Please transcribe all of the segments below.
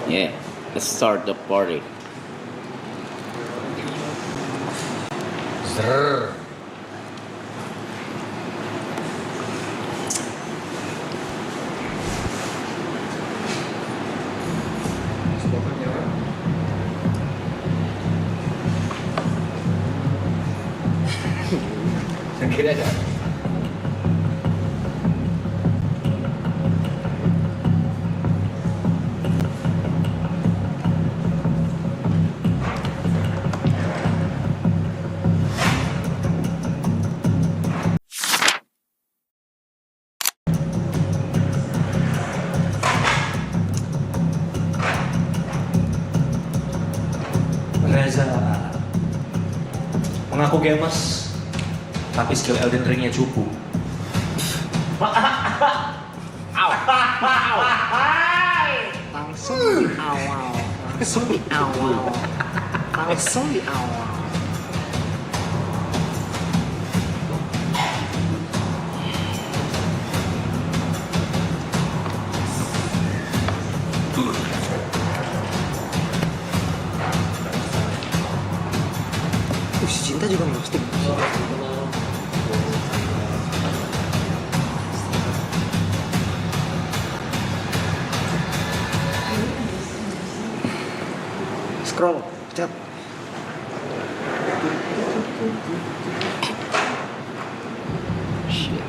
Yeah, let's start the party. Zrrr. Sendiri aja. Reza mengaku gamers, tapi skill Elden Ring-nya cupu. Langsung di awal. Si Cinta juga ngerosting. Scroll, cat. Shit.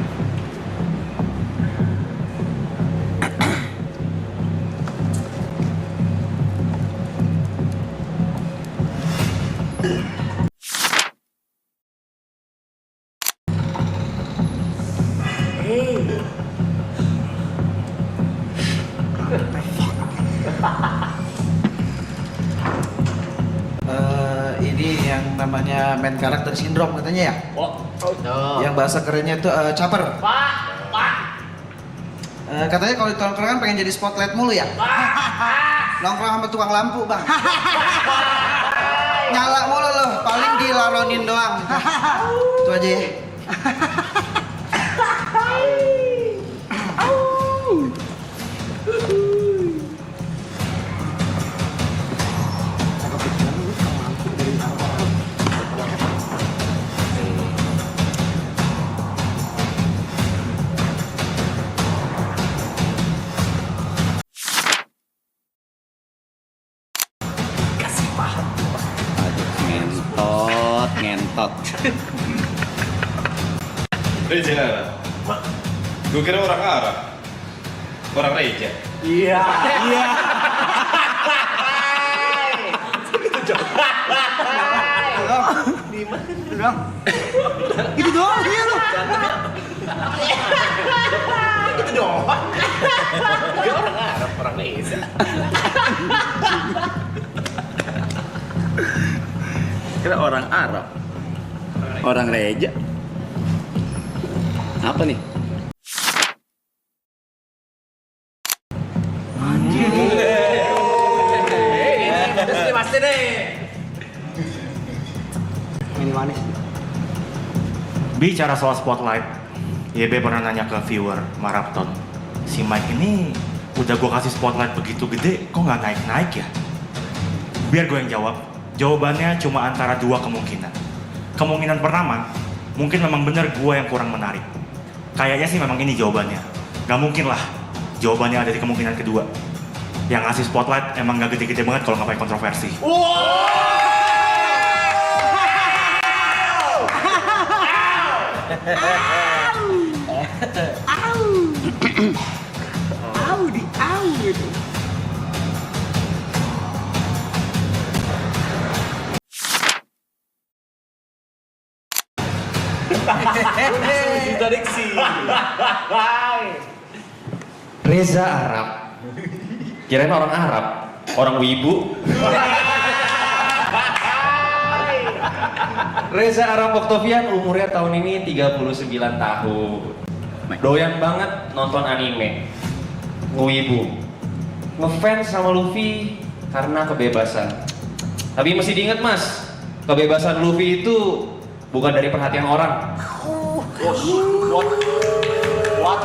Ini yang namanya main karakter sindrom katanya ya? Yang bahasa kerennya itu caper. Katanya kalau di tongkrongan pengen jadi spotlight mulu ya? Nongkrong sama tukang lampu bang. Nyala mulu loh, paling dilaronin doang. Itu aja ya. Aduh, ngentot. Reja Arab. Gue kira orang Arab. Orang Reja. Iya. Iya. Itu doang dia lu. Itu doang. Gue orang Arab, orang Reja. Kira orang Arab. Orang Reja. Apa nih? Pasti deh. Ini manis. Bicara soal spotlight, YB pernah nanya ke viewer Marathon, si Mike ini udah gue kasih spotlight begitu gede, kok nggak naik-naik ya? Biar gue yang jawab. Jawabannya cuma antara dua kemungkinan. Kemungkinan pertama, mungkin memang benar gue yang kurang menarik. Kayaknya sih memang ini jawabannya. Gak mungkin lah, jawabannya ada di kemungkinan kedua. Yang ngasih spotlight emang gak gede-gede banget kalau nggak pakai kontroversi. Reza Arab. Kirain orang Arab, orang wibu. Reza Arab Octavian umurnya tahun ini 39 tahun. Doyan banget nonton anime. Ngewibu. Ngefans sama Luffy karena kebebasan. Tapi mesti diingat mas, kebebasan Luffy itu bukan dari perhatian orang. What?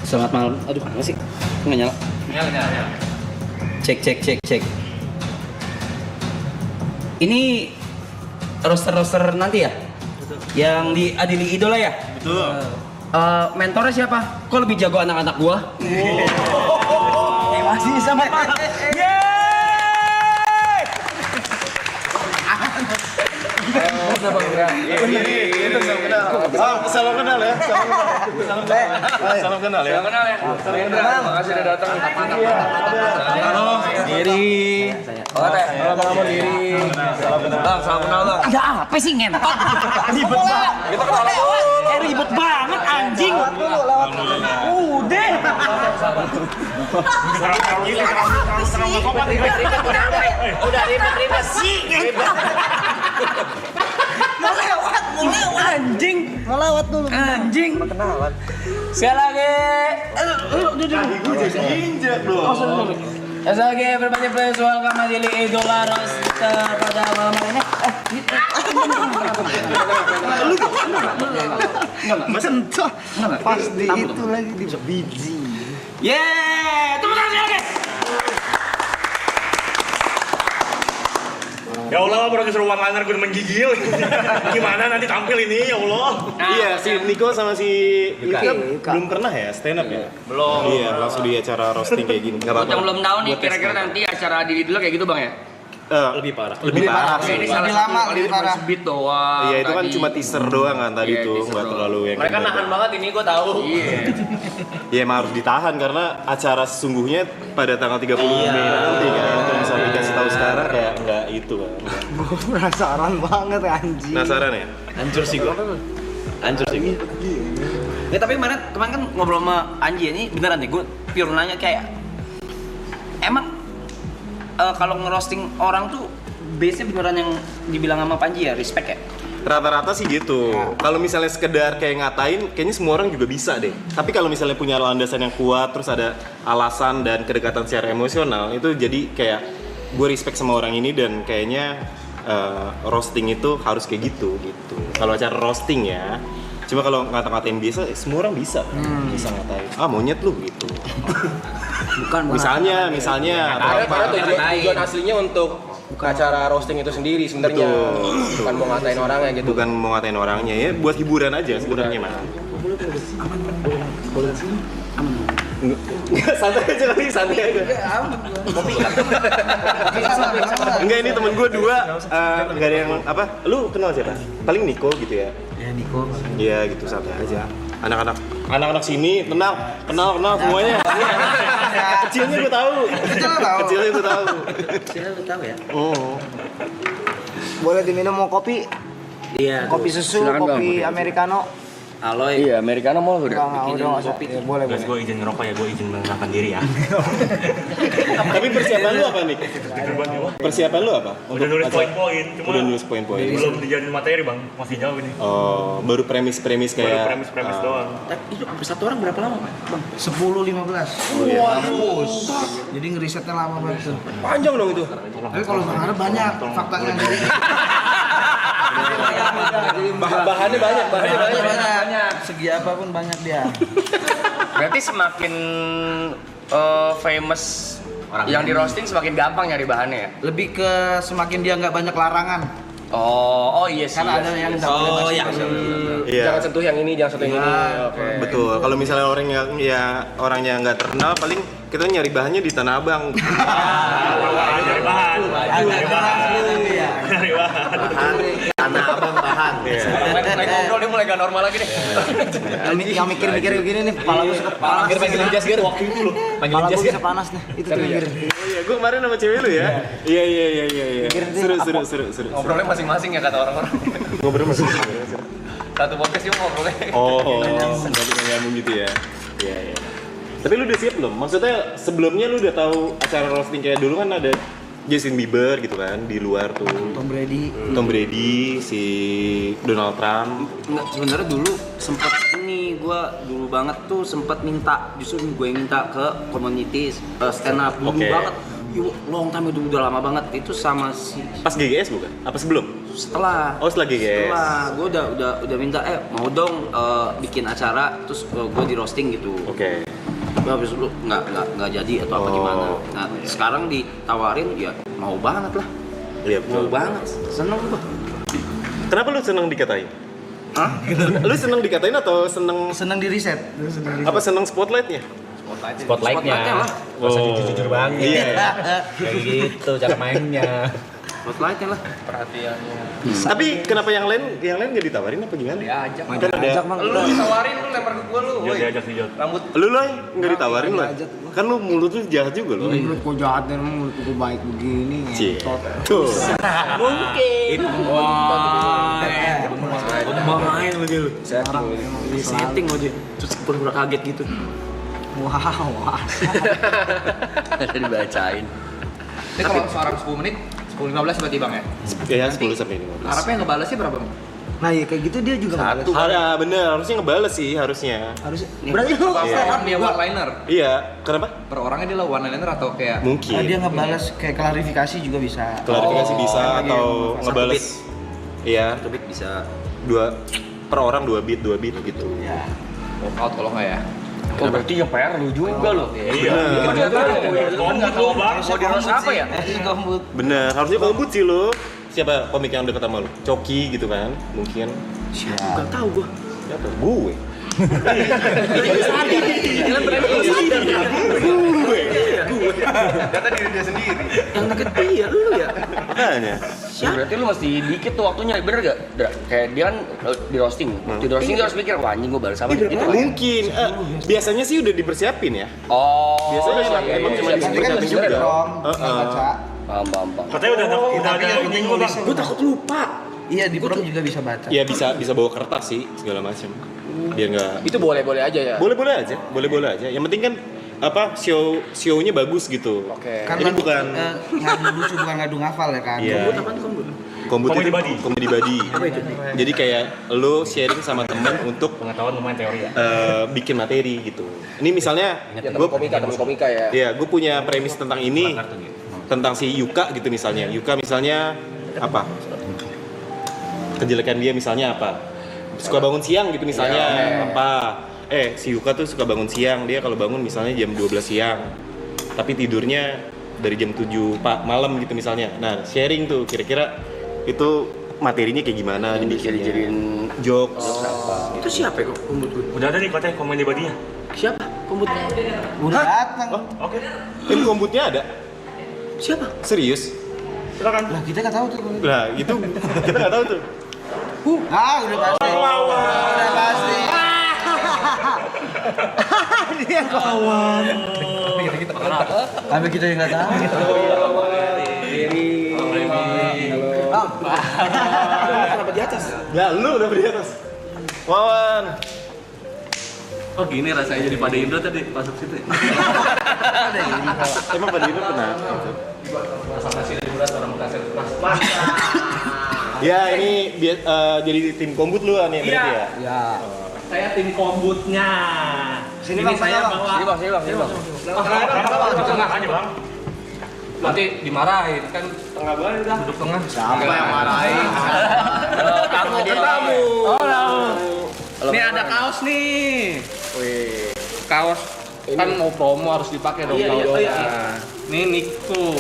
Selamat malam. Aduh, apa sih? Nggak nyala. Nyala. Cek. Ini roster nanti ya? Yang diadili idola ya? Betul. Mentornya siapa? Kok lebih jago anak-anak gua? Masih sama. Salam kenal ya. Salam kenal ya. Makasih udah datang. Diri. Salam diri. Bang, salam kenal bang. Ada apa sih ngentot? Ribet banget. Kita kenal Ribet banget anjing. Udah. Udah ribet sih. Mau lewat. Anjing. Mau lewat dulu. Anjing. Sekali lagi. Injak dong. Sekali lagi berbanyak soal kamadili idola roster pada malam ini. Sentuh. Pas di itu lagi di biji. Yeay, tepuk tangan sekali lagi. Ya Allah, produser one liner gue menggigil. Gimana nanti tampil ini, ya Allah. Iya, si Niko sama si Yuka belum pernah ya stand up ya? Belum. Iya, langsung di acara roasting kayak gini. Enggak Buat yang belum tahu nih, kira-kira nanti acara adili dulu kayak gitu bang ya? Lebih parah. Lebih parah. Ini Lebih salah lama, satu kali lebih cuma parah. sebit doang. Iya, itu kan tadi. cuma teaser doang kan tadi Iya, tuh, teaser nggak doang. terlalu yang Mereka nahan banget ini, gue tahu. Iya. Ya emang harus ditahan karena acara sesungguhnya pada tanggal 30 Mei nanti kan. Kalau misalnya dikasih tahu sekarang kayak enggak itu kan. Gue penasaran banget anjing. Penasaran ya? Hancur sih gua. Ya tapi kemarin kan ngobrol sama Anji ini beneran deh, gue pure nanya kayak emang kalau ngerosting orang tuh base-nya beneran yang dibilang sama Panji ya, respect ya? Rata-rata sih gitu. Kalau misalnya sekedar kayak ngatain, kayaknya semua orang juga bisa deh. Tapi kalau misalnya punya landasan yang kuat, terus ada alasan dan kedekatan secara emosional, itu jadi kayak gue respect sama orang ini dan kayaknya roasting itu harus kayak gitu. Kalau acara roasting ya. Cuma kalau ngata-ngatain biasa, semua orang bisa ngatain. Ah monyet lu gitu. Bukan. Misalnya atau apa. Tujuan aslinya untuk acara roasting itu sendiri sebenarnya. Betul. Bukan mau ngatain orangnya gitu. Bukan mau ngatain orangnya ya, buat hiburan aja sebenarnya mah. Santai aja kali, santai aja. Enggak, ini temen gue dua, nggak ada yang apa? Lu kenal siapa? Paling Niko gitu ya? Ya Niko. Iya gitu, santai aja. Anak-anak sini kenal semuanya. Kecilnya gue tahu. Kecilnya gue tahu. Kecilnya lu tahu ya? Oh. Boleh diminum mau kopi? Iya. Kopi susu, kopi americano. Aloy. Iya, americano mau udah. Enggak, udah nggak usah. Ya, boleh. Guys, gue izin ngerokok ya, gue izin menenangkan diri ya. Tapi persiapan lu apa nih? Persiapan lu apa? Udah nulis poin-poin, cuma Udah nulis poin-poin. belum dijadiin materi bang, masih jauh ini. Oh, baru premis-premis Baru kayak premis-premis doang. Itu satu orang berapa lama bang? 10-15. Waduh. Jadi ngerisetnya lama banget tuh. Panjang dong itu. Tapi kalau sekarang banyak faktanya. Bahannya banyak. Banyak. Segi apapun banyak dia. Berarti semakin famous yang di roasting semakin gampang nyari bahannya ya? Lebih ke semakin dia nggak banyak larangan. Oh iya sih. Karena ada yang nggak boleh masuk. Iya. Jangan sentuh yang ini, jangan sentuh yang ini. Oke. Betul. Kalau misalnya orangnya nggak terkenal, paling kita nyari bahannya di Tanah Abang. Nyari bahan. Tanah abang bahan. Naik ngobrol dia mulai gak normal lagi nih. Yang mikir-mikir begini nih, kepala gue sepanas. Panggil jas gitu. Waktu itu loh. Kepala gue bisa panas nih. Itu tuh mikir. Oh iya, gue kemarin sama cewek lu ya. Iya. Seru. Ngobrolnya masing-masing ya kata orang-orang. Ngobrol masih. Satu podcast juga ngobrolnya. Oh, nggak nyambung gitu ya. Iya. Tapi lu udah siap belum? Maksudnya sebelumnya lu udah tahu acara roasting kayak dulu kan ada Justin Bieber gitu kan di luar tuh. Tom Brady, si Donald Trump. Enggak, sebenarnya dulu sempat ini gua dulu banget tuh sempat minta, justru gue yang minta ke community stand up dulu Oke. banget. Long time itu udah lama banget itu sama si Pas GGS bukan? Apa sebelum? setelah Oh, setelah GGS. gue udah minta mau dong bikin acara terus gue di roasting gitu. Oke. habis lu nggak jadi atau apa gimana. Nah sekarang ditawarin ya mau banget lah. Iya Mau betul. banget, seneng gua. Kenapa lu seneng dikatain? Hah? Lu seneng dikatain atau seneng Senang di riset. apa seneng spotlightnya? Spotlightnya lah. Gak usah jujur banget. Iya. Kayak gitu cara mainnya. Spotlightnya lah. Tapi kenapa yang lain nggak ditawarin apa gimana? Diajak. Kan ada. Lu ditawarin lu lempar ke gua lu. Diajak sih Jod. Rambut Lu loh nggak ditawarin loh. Kan lu mulut lu jahat juga loh. Mulut kok jahat dan mulut kok baik begini. Cie. ngentot. Tuh. Mungkin. Wah. Main lagi lu. Sekarang emang Di setting aja. Terus pura-pura kaget gitu. Wow. Ada dibacain. Ini kalau seorang 10 menit, 10-15 berarti bang ya? Ya 10 sampai 15. Harapnya ngebalasnya berapa bang? Nah ya kayak gitu dia juga nggak balas. Ada bener harusnya ngebales sih harusnya. Harus. Berarti lu Apa Iya. orang dia one liner? Iya, kenapa? Per orangnya dia one liner atau kayak Mungkin. Dia ngebalas kayak klarifikasi juga bisa. Klarifikasi bisa Lagi atau yang ngebales. Iya, Satu beat bisa. per orang 2 beat gitu. Ya. walkout kalau nggak ya? Oh berarti yang PR lu juga lo. Bener. Mau di roast apa ya? Bener, harusnya kombut sih lo. Siapa komik yang deket sama lu? Coki gitu kan? Mungkin. Gak tau gua. Siapa? Gue. kata diri dia sendiri. Yang deket iya lu ya. Makanya. Berarti lu masih dikit tuh waktunya, bener gak? Kayak dia kan di roasting. Di roasting dia harus mikir, wah anjing gua balas apa nih? Gitu kan? Mungkin. Biasanya sih udah dipersiapin ya. Oh. Biasanya iya, emang iya, cuma iya. Nanti kan dipersiapin bisa juga. dong. Heeh. Baca. Paham. Katanya udah ada ini gua bang. Gua takut lupa. Iya di prom juga bisa baca. Ya bisa bawa kertas sih segala macam. Biar nggak. Itu boleh-boleh aja ya? Boleh aja. Yang penting kan apa show-nya bagus gitu. Oke. Karena Ini bukan ngadu lucu bukan ngadu ngafal ya kan. Iya. Kombut Comedy itu buddy. comedy buddy. Jadi kayak lo sharing sama temen untuk Pengetahuan lumayan teori ya. bikin materi gitu. Ini misalnya Ya, gue teman komika ya. ya gue punya premis tentang ini tentang si Yuka gitu misalnya. Yuka misalnya apa? Kejelekan dia misalnya apa? Suka bangun siang gitu misalnya apa? Si Yuka tuh suka bangun siang. Dia kalau bangun misalnya jam 12 siang. Tapi tidurnya dari jam 7 malam gitu misalnya. Nah, sharing tuh kira-kira itu materinya kayak gimana dibikinnya. Dijadiin jokes. Itu siapa ya kok kumbut gue? Udah ada nih katanya komedi badinya. Siapa? Kumbut. Udah datang. Oke. Ini kombutnya ada? Siapa? Serius? Silakan. Lah kita nggak tahu tuh. Nah, itu kita nggak tahu tuh. Udah pasti. Udah pasti. Dia kawan. Sampai kita yang nggak tahu. Kenapa di atas? Lah, lu udah di atas. Wawan. Oh gini rasanya jadi pada Indro tadi masuk situ. Emang pada itu pernah? Ya ini jadi tim kombut lu nih berarti ya? Ya. Saya tim kombutnya. Sini bang, saya bang. Sini bang. Tengah aja bang. Nanti dimarahin kan tengah balik dah. Duduk tengah. Siapa yang marahin? Tamu. Ini ada kaos nih. Wih. Kaos kan mau promo harus dipakai dong. Iya. Ini Niko.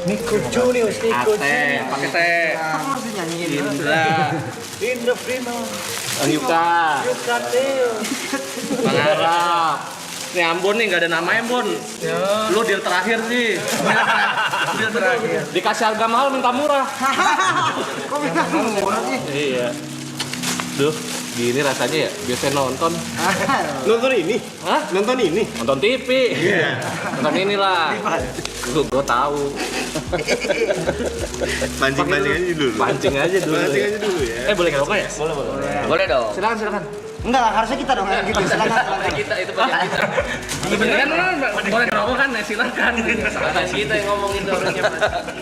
Nico Junius, Nico Teh, pakai teh. Kamu harus nyanyiin. Indra. Indra Prima. Bang Yuka. Bang Arab. Nih Ambon nih nggak ada namanya Ambon. Lu deal terakhir sih. Deal terakhir. Dikasih harga mahal minta murah. Kok bisa murah sih? Iya. Duh, gini rasanya ya. Biasa nonton. Nonton ini? Hah? Nonton ini? Nonton TV. Nonton inilah. Gue tahu. Mancing aja dulu. Pancing aja dulu. Mancing aja dulu ya. Boleh ngerokok ya? Boleh dong. Silakan. Enggak lah, harusnya kita dong yang gitu. Silakan. Kita itu bagian kita. Sebenarnya boleh ngerokok kan? Silakan. Salah kita yang ngomongin orangnya.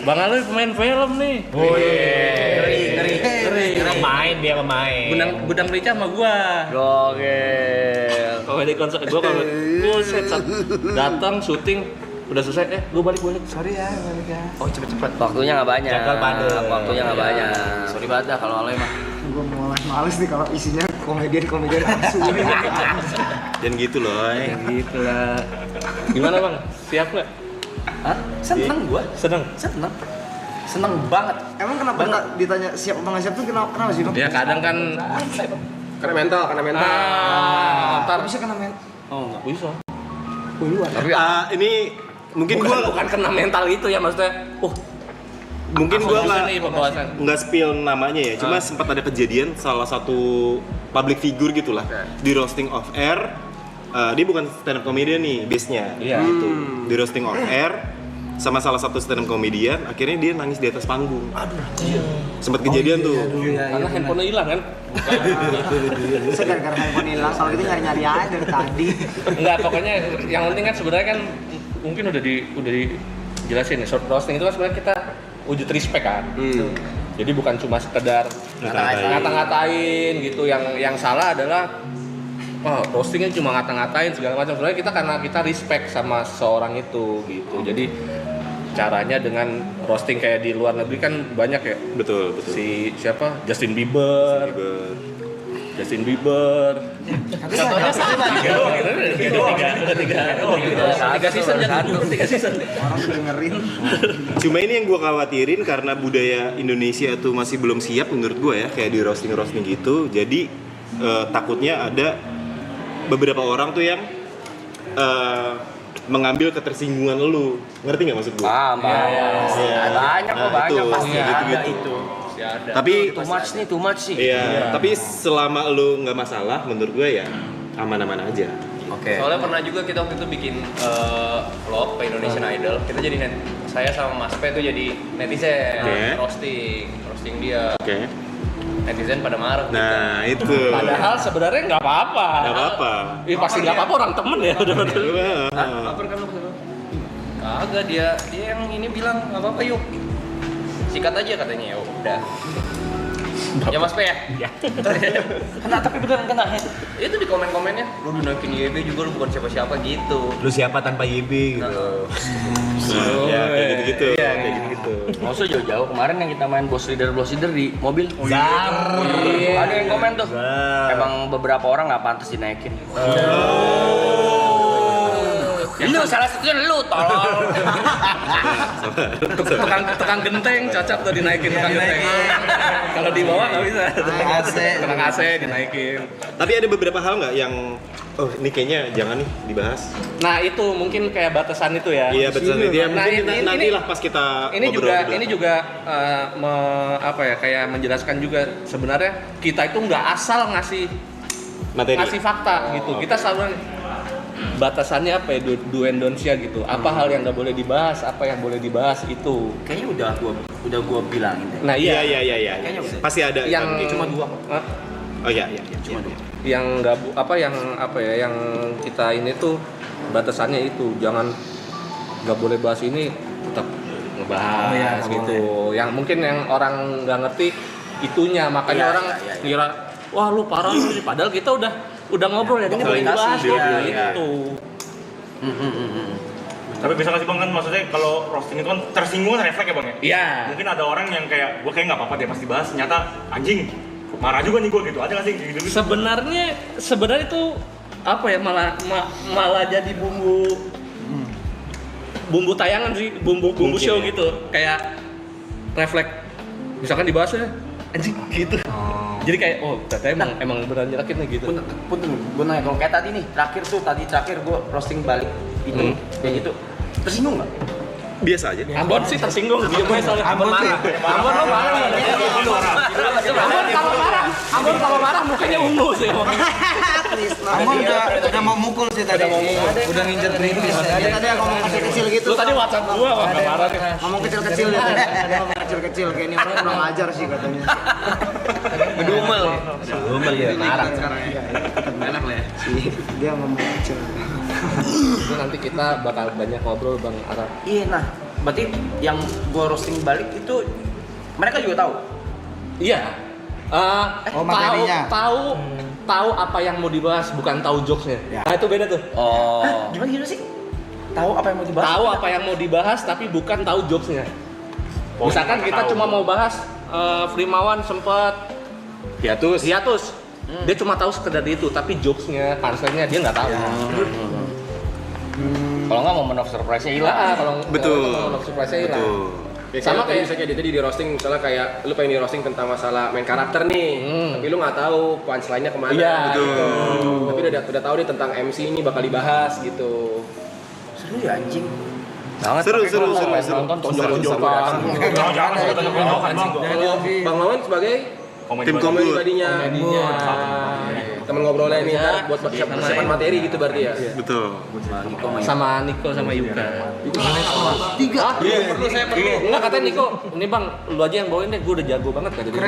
Bang Alwi pemain film nih. Ngeri. Pemain. Gudang Rica sama gua. Gokil. Kalau di konser gua buset datang syuting Udah selesai, lu balik. Sorry ya, balik ya. Oh cepet-cepet. Waktunya nggak banyak. Jagal padet. Waktunya nggak banyak. Sorry banget dah kalau Ale mah. Gue males nih kalau isinya komedian asu. Dan gitu loh. Gitu lah. Gimana bang? Siap nggak? Hah? Seneng gua. Seneng banget. Emang kenapa ditanya siap apa nggak siap tuh kenapa sih, Bang? Ya kadang kan Karena mental. ntar Bisa kena men. Oh enggak. bisa. Tapi ini mungkin bukan kena mental itu ya maksudnya. Mungkin Langsung gua bisa nggak nih pembahasan. nggak spill namanya ya, cuma sempat ada kejadian salah satu public figure gitulah di roasting off air. Dia bukan stand up comedian nih base-nya, Iya. gitu. Di roasting off air sama salah satu stand up comedian, akhirnya dia nangis di atas panggung. Sempat kejadian tuh. Karena handphonenya hilang kan? Saya gara-gara handphone hilang, kalau gitu nyari-nyari aja dari tadi. Enggak, pokoknya yang penting kan sebenarnya kan mungkin udah dijelasin nih. Short roasting itu kan sebenarnya kita wujud respect kan. Jadi bukan cuma sekedar ngata-ngatain gitu. Yang salah adalah roastingnya cuma ngata-ngatain segala macam. Sebenarnya kita karena kita respect sama seseorang itu gitu. Jadi caranya dengan roasting kayak di luar negeri kan banyak ya. Betul. Si siapa? Justin Bieber. Contohnya sama. Tiga season. Orang udah dengerin. Cuma ini yang gue khawatirin karena budaya Indonesia tuh masih belum siap menurut gue ya, kayak di roasting gitu. Jadi takutnya ada beberapa orang tuh yang mengambil ketersinggungan lu, ngerti nggak maksud gue? Paham. Banyak kok, banyak itu, pasti gitu, ada gitu. itu. Tapi Too much sih. iya, tapi selama lu nggak masalah, menurut gue ya aman-aman aja. Oke. Soalnya pernah juga kita waktu itu bikin vlog ke Indonesian Idol. Kita jadi saya sama Mas P itu jadi netizen, Oke. roasting dia. Oke. Netizen pada marah. Nah itu. Padahal sebenarnya nggak apa-apa. Nggak apa-apa. Pasti nggak apa-apa, orang temen ya. Lapor kan lu kesana? Kagak, dia yang ini bilang nggak apa-apa yuk. Sikat aja katanya, ya udah. Ya Mas P ya? Kena, tapi beneran kena. Itu di komen-komennya, lu dinaikin YB juga, lu bukan siapa-siapa gitu. Lu siapa tanpa YB gitu. Ya kayak gitu-gitu. Kayak gitu-gitu. Nggak usah jauh-jauh, kemarin yang kita main boss leader di mobil. Ada yang komen tuh. Emang beberapa orang nggak pantas dinaikin. Lu salah satunya lu, tolong. Tukang genteng cocok tuh dinaikin tukang genteng. Kalau di bawah nggak bisa. Tukang AC dinaikin. Tapi ada beberapa hal nggak yang ini kayaknya jangan nih dibahas. Nah itu mungkin kayak batasan itu ya. Iya betul itu ya. Nah, Mungkin nantilah pas kita ini juga kayak menjelaskan juga sebenarnya kita itu nggak asal ngasih fakta gitu. Kita selalu batasannya apa ya, do and don't-nya gitu. Apa hal yang nggak boleh dibahas, apa yang boleh dibahas itu. Kayaknya udah gua bilangin deh. Nah Iya. Kayaknya udah. Pasti ada. yang Cuma dua. Oh iya. Cuma dua. Yang yang kita ini tuh batasannya itu nggak boleh bahas ini, tetap ngebahas gitu. Yang mungkin yang orang nggak ngerti itunya, makanya orang ngira wah lu parah lu, padahal kita udah ngobrol ya, ini boleh dibahas gitu. Tapi bisa nggak sih bang, kan maksudnya kalau roasting itu kan tersinggung refleks ya bang ya? Iya. Mungkin ada orang yang kayak gue kayak nggak apa-apa dia pasti bahas, ternyata anjing marah juga nih gue gitu, ada nggak sih gitu? Sebenarnya itu apa ya, malah jadi bumbu tayangan sih, bumbu show gitu, kayak refleks misalkan dibahasnya anjing gitu. Jadi kayak ternyata emang beneran nyerakin nih gitu. Punten, gue nanya kalau kayak tadi nih, terakhir gue roasting balik itu kayak gitu. Tersinggung nggak? Biasa aja. Ambon sih tersinggung, dia main soalnya Ambon marah. Ambon lo marah. Ambon kalau marah mukanya ungu sih. Ambon udah mau mukul sih tadi. Udah ngincer greenpeace. Dia tadi ngomong kecil-kecil gitu. Lu tadi WhatsApp gua nggak marah nih. Ngomong kecil-kecil dia. Ada ngomong kecil-kecil kayak ini orang kurang ajar sih katanya. Ngedumel ya, marah. Sekarang ya. Enak lah ya. Dia ngomong kecil. Itu nanti kita bakal banyak ngobrol Bang Arab. Iya, nah berarti yang gue roasting balik itu mereka juga tahu. Iya. materinya. Tahu apa yang mau dibahas, bukan tahu jokesnya. Nah itu beda tuh. Oh. Gimana sih? tahu apa yang mau dibahas. Tahu apa yang mau dibahas tapi bukan tahu jokesnya. Misalkan kita cuma mau bahas Frimawan sempat hiatus. Dia cuma tahu sekedar itu, tapi jokesnya, punchline-nya dia nggak tahu. Kalau nggak momen of surprise-nya hilang. Kalau momen of surprise-nya hilang. Ya, Sama kayak misalnya dia tadi di roasting, misalnya kayak lu pengen di roasting tentang masalah main karakter nih, tapi lu nggak tahu punchline-nya kemana. Iya, gitu. Tapi udah tahu nih tentang MC ini bakal dibahas gitu. Seru ya anjing. Seru. nonton tonjok-tonjokan. Kalau Bang Mawan sebagai Tim komedi komedinya, temen ngobrolnya nih ntar buat persiapan materi gitu berarti ya. Betul. Sama Niko sama Yuka. Tiga. Perlu saya perlu. Enggak katanya Niko, ini Bang, lu aja yang bawain deh, gue udah jago banget kata dia.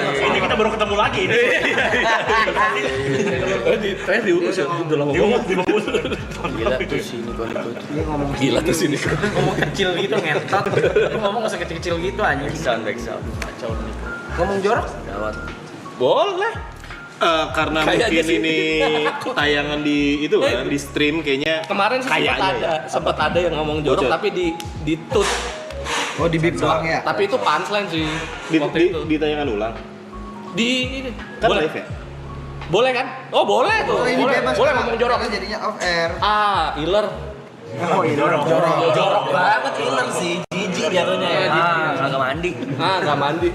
Ini kita baru ketemu lagi. Saya diurus ya, udah lama banget. Gila tuh sini Niko. Dia ngomong Gila tuh sini. Ngomong kecil gitu ngentot. Lu ngomong nggak usah kecil-kecil gitu anjing. Backsound. Kacau nih. Ngomong jorok? Gawat. Boleh. Karena Kayaknya mungkin sih. ini tayangan di itu kan di stream kayaknya. Kemarin sih sempat ada yang ngomong jorok Bocor. tapi di tut. Oh di bip doang ya? Tapi itu punchline sih. Di, waktu di, itu. di tayangan ulang. Di ini. Kan Boleh. live ya? Boleh kan? Oh, boleh tuh. Oh, ini bebas Boleh Kak. ngomong jorok. Karena jadinya off air. Iler. oh iya Jorok banget iler sih. Jijik jatuhnya ya. Kagak mandi. Nggak mandi.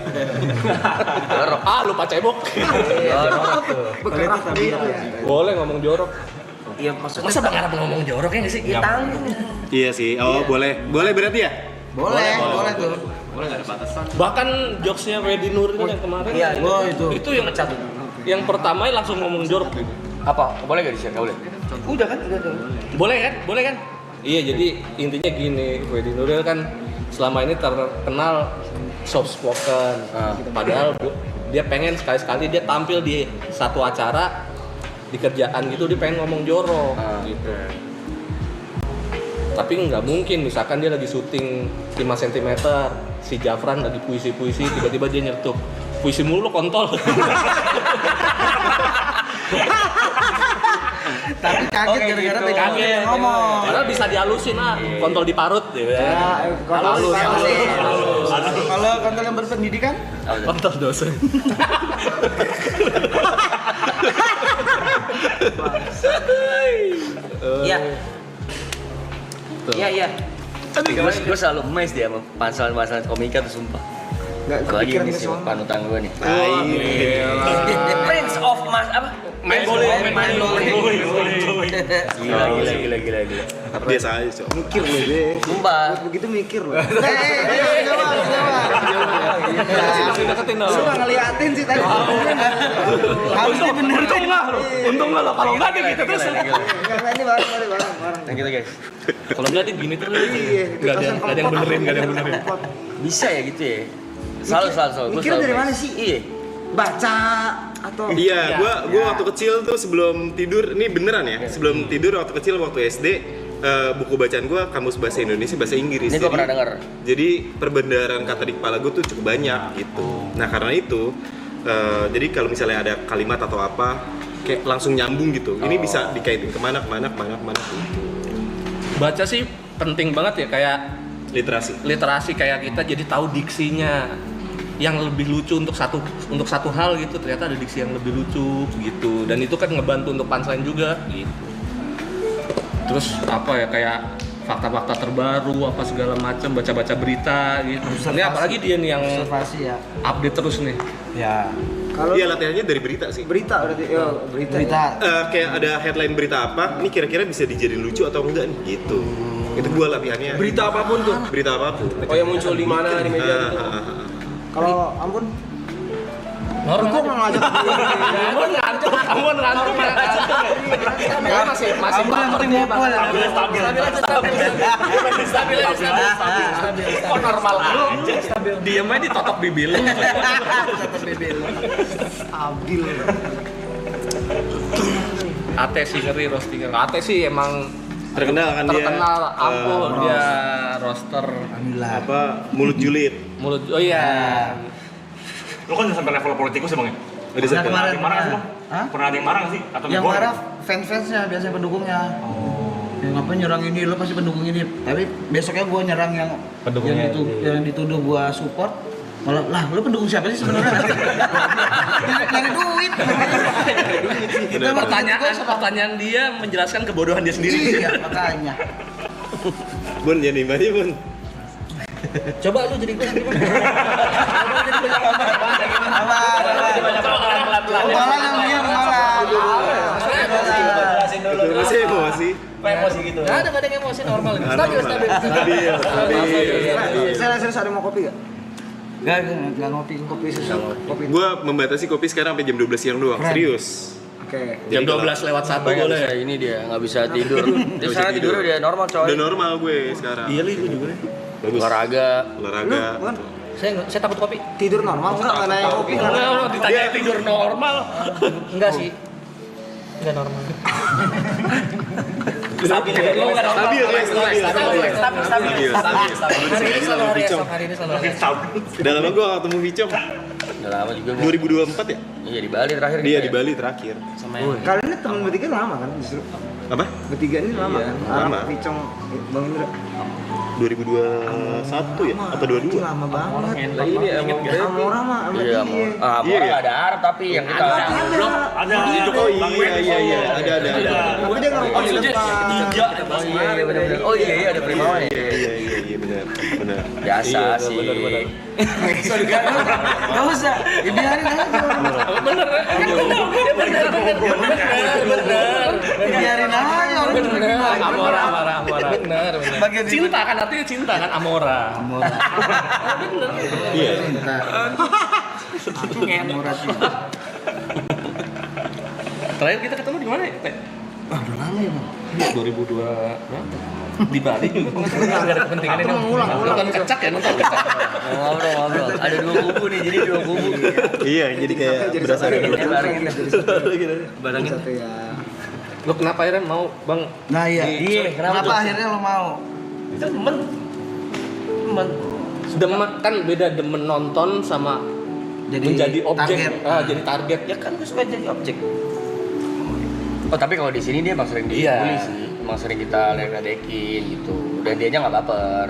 Jorok. Lupa cebok. Jorok tuh. bekerah tapi ya. Boleh ngomong jorok. Iya maksudnya. Masa Bang Arab ngomong jorok ya nggak sih? Iya tanggung. Iya sih. Oh, boleh. Boleh berarti ya? Boleh tuh. Bahkan jokesnya Wedi Nur itu yang kemarin. Iya, itu yang pecat. Yang pertama langsung ngomong jorok. Apa? Boleh gak di-share? Nggak boleh? Udah kan? Udah. Boleh kan? Boleh kan? Iya, jadi intinya gini, Wedi Nuril kan selama ini terkenal soft spoken. Padahal dia pengen sekali-sekali dia tampil di satu acara di kerjaan gitu, dia pengen ngomong jorok gitu. Tapi nggak mungkin, misalkan dia lagi syuting 5 cm, si Jafran lagi puisi-puisi, tiba-tiba dia nyetuk puisi mulu lo kontol. Tapi kaget gara-gara gitu. kaget ngomong. Padahal bisa dihalusin kontol diparut gitu ya. Halus. Kalau kontol yang berpendidikan? Kontol dosen. Iya. Iya. Gue selalu amazed dia sama pasalan komika tuh sumpah. Nggak Gue lagi kepikiran ini ke sih semua. panutan gue nih. Prince of Mas apa? Main bola. Gila. Biasa aja, Cok. Mikir loh deh. Sumpah. Begitu mikir loh. Deketin dong. Lu nggak ngeliatin sih tadi. Harusnya bener. Untung nggak lo. Kalau nggak dia gitu terus. Nggak, ini bareng. Yang gitu guys. Kalau nggak dia gini terus. Iya. Nggak ada yang benerin, nggak ada yang benerin. Bisa ya gitu ya. Selalu. Gua Mikir selalu dari amazed. mana sih? Iya. Baca atau Iya, gua waktu kecil tuh sebelum tidur, ini beneran ya. Sebelum tidur waktu kecil waktu SD, buku bacaan gua kamus bahasa Indonesia, bahasa Inggris. Ini gua pernah denger. Jadi perbendaharaan kata di kepala gua tuh cukup banyak gitu. Nah karena itu, jadi kalau misalnya ada kalimat atau apa, kayak langsung nyambung gitu. Ini bisa dikaitin kemana gitu. Baca sih penting banget ya, kayak Literasi. kayak kita jadi tahu diksinya yang lebih lucu untuk satu hal gitu, ternyata ada diksi yang lebih lucu gitu, dan itu kan ngebantu untuk punchline juga gitu. Terus apa ya, kayak fakta-fakta terbaru apa segala macam, baca-baca berita gitu. Ini apalagi dia nih yang observasi ya. update terus nih. Ya. Kalau Iya latihannya dari berita sih. berita berarti Berita. Kayak ada headline berita apa, ini kira-kira bisa dijadiin lucu atau enggak nih gitu. Itu gua latihannya. Berita apapun tuh. Berita apapun. Oh yang muncul di mana di media gitu. Kalau ampun Normal. gua nggak ngajak Ampun ngantuk ya. Masih Ampun yang penting ngumpul ya. stabil. Kok normal aja? Diam aja ditotok bibir. Abil. Ate sih ngeri roasting. Ate sih emang Terkenal kan dia. terkenal, ampun dia roaster Alhamdulillah. Apa mulut julid. mulut. Oh iya. Lu kan udah sampai level politikus ya bang ya? Udah sampai. Kemarin. Gimana sih bang? Hah? Pernah ada yang marah sih? Atau Yang ngegor? marah fans-fansnya biasanya pendukungnya. Yang apa nyerang ini lo pasti pendukung ini. Tapi besoknya gue nyerang yang Pendukungnya yang dituduh gue support. Malah lah lo pendukung siapa sih sebenarnya? Nyari duit. Kita Pertanyaan dia menjelaskan kebodohan dia sendiri. Iya makanya. Bun jadi mbaknya Bun. Coba lu jadi gue sendiri. Malah namanya malah. Masih emosi. Emosi gitu. Nggak ada yang emosi normal. Stabil. Serius ada mau kopi gak? Enggak ngopi susu. Kopi. Gua membatasi kopi sekarang sampai jam 12 siang doang. Keren. Serius. Oke. Jam 12 lewat 1 boleh. Ini dia nggak bisa tidur. Nggak bisa Tidur tidur. dia normal coy. Udah normal gue sekarang. Iya, gue juga. Bagus. Olahraga. Olahraga. Saya takut kopi. Tidur normal enggak nanya kopi kan? Enggak, ditanya tidur normal. Enggak sih. Enggak normal. Stabil. Hari ini selalu hari esok. Udah lama gue gak ketemu Vicom. Udah lama juga gua. 2024 ya? Iya di Bali terakhir. Dia di Bali terakhir. Sama yang Kalian ini teman bertiga lama kan justru? Apa? Bertiga ini lama Iya, kan? lama. Arab, Picong, Bang Indra. 2021 ya? Atau 22? Lama banget. Lah ini emang Amora mah sama Iya, dia. Amora Iya, nggak ada Arab tapi yang kita Ada. Oh iya. Ada. Tapi dia ngerokok di depan. benar. Oh iya ada Primawan ya. Iya benar. Biasa sih. Enggak usah. Biarin aja. Bener. Biarin aja orang bener. Amora. Bener. Bagian di- Cinta kan artinya cinta kan Amora. Iya. Terakhir kita ketemu di mana ya? Udah lama ya, Bang. 2002 di Bali. Enggak ada kepentingan ini. Nonton kecak ya, nonton kecak. Ngobrol. Ada dua kubu nih, jadi dua kubu. Iya, jadi kayak berasa ada dua. Barangin. Satu ya. Lo kenapa akhirnya mau Bang? Nah iya. Iya, kenapa Kenapa tuh? akhirnya lo mau? Temen. Demen kan beda demen nonton sama menjadi objek. target. Jadi target. Ya kan gue suka jadi objek. Oh tapi kalau di sini dia emang sering Iya. dibully sih, emang sering kita ledekin gitu. Dan dianya nggak baper.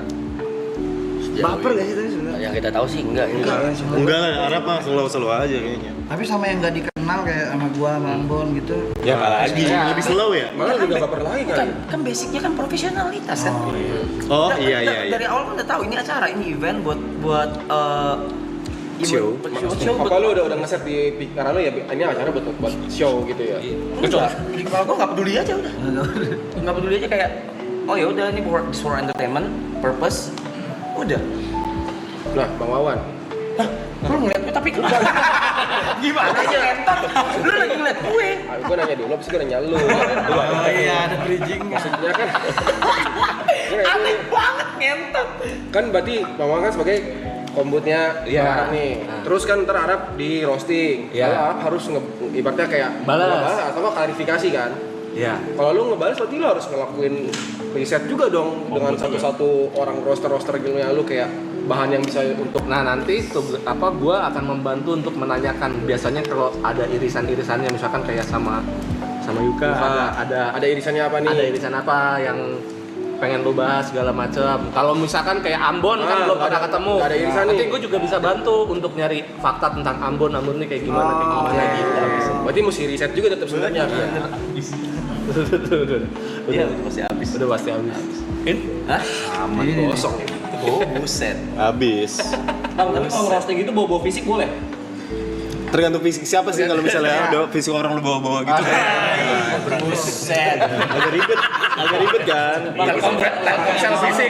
Sejauh Baper ini. gak sih tadi sebenarnya? Yang kita tahu sih enggak. Enggak ya semua. Enggak lah, Arab mah slow aja kayaknya. Tapi sama yang nggak dikenal kayak sama gua, sama Ambon gitu. Ya lagi, lebih slow ya? malah juga baper lagi Kan, kan. kan basicnya kan profesionalitas kan. Oh Udah- iya. Dari awal kan udah tahu ini acara, ini event buat Show. show Apa lu udah ngeset di pikiran lu ya ini acara buat show gitu ya? Enggak, di kepala gue nggak peduli aja udah. Nggak peduli aja kayak, oh ya udah ini for entertainment purpose, udah. Nah, Bang Wawan. Lu ngeliat gue tapi gimana aja lentar? Lu lagi ngeliat gue. Gue nanya dulu, abis itu nanya lu. Oh iya, ada bridging. Maksudnya kan, Aneh banget ngentot. kan berarti Bang Wawan kan sebagai kombutnya Iya. Arab nih. Terus kan ntar Arab di roasting. Iya. Kalau Arab harus ibaratnya kayak Balas. ngebalas atau nggak klarifikasi kan. Iya. Kalau lu ngebalas berarti lu harus ngelakuin riset juga dong dengan satu-satu orang roster gilnya lu kayak bahan yang bisa untuk Nah nanti gua akan membantu untuk menanyakan biasanya kalau ada irisan-irisannya misalkan kayak sama Yuka ada irisannya apa nih? ada irisan apa yang pengen lu bahas segala macam. Kalau misalkan kayak Ambon kan belum pernah ketemu. nggak ada irisan Nanti nih. gue juga bisa bantu untuk nyari fakta tentang Ambon nih kayak gimana gitu. Berarti mesti riset juga tetap sebenarnya kan. Iya, udah pasti habis. Udah pasti habis. Hah? Aman kosong. Oh, buset. Habis. Tapi kalau roasting itu bawa fisik boleh? Tergantung fisik siapa sih kalau misalnya udah fisik orang lu bawa-bawa gitu. Buset. Agak ribet kan. Telkomsel fisik,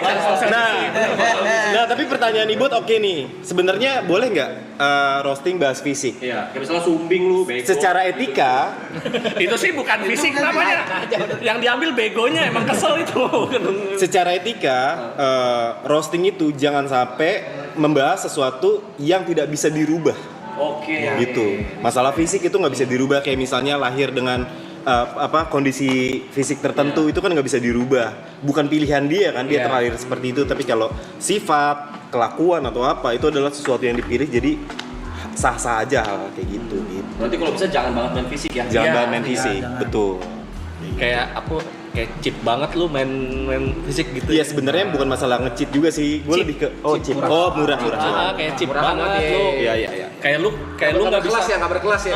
Nah, tapi pertanyaan Ibut oke nih. Sebenarnya boleh nggak roasting bahas fisik? Iya, kayak misalnya sumbing lu, bego. Secara etika, Itu sih bukan fisik namanya. Yang diambil begonya emang kesel itu. secara etika roasting itu jangan sampai membahas sesuatu yang tidak bisa dirubah. Oke. Gitu. Masalah fisik itu nggak bisa dirubah, kayak misalnya lahir dengan kondisi fisik tertentu itu kan nggak bisa dirubah. Bukan pilihan dia kan, dia terlahir seperti itu. Tapi kalau sifat, kelakuan atau apa itu adalah sesuatu yang dipilih, jadi sah-sah aja hal kayak gitu. Berarti kalau bisa jangan banget main fisik ya. Jangan Iya, banget main fisik, betul. Kayak aku kayak cheap banget lu main fisik gitu. Iya sebenarnya bukan masalah nge-cheat juga sih, gue lebih ke cheap. Oh murah. Kayak cheap banget banget, lu. Iya. Kayak lu nggak bisa berkelas ya, nggak berkelas ya.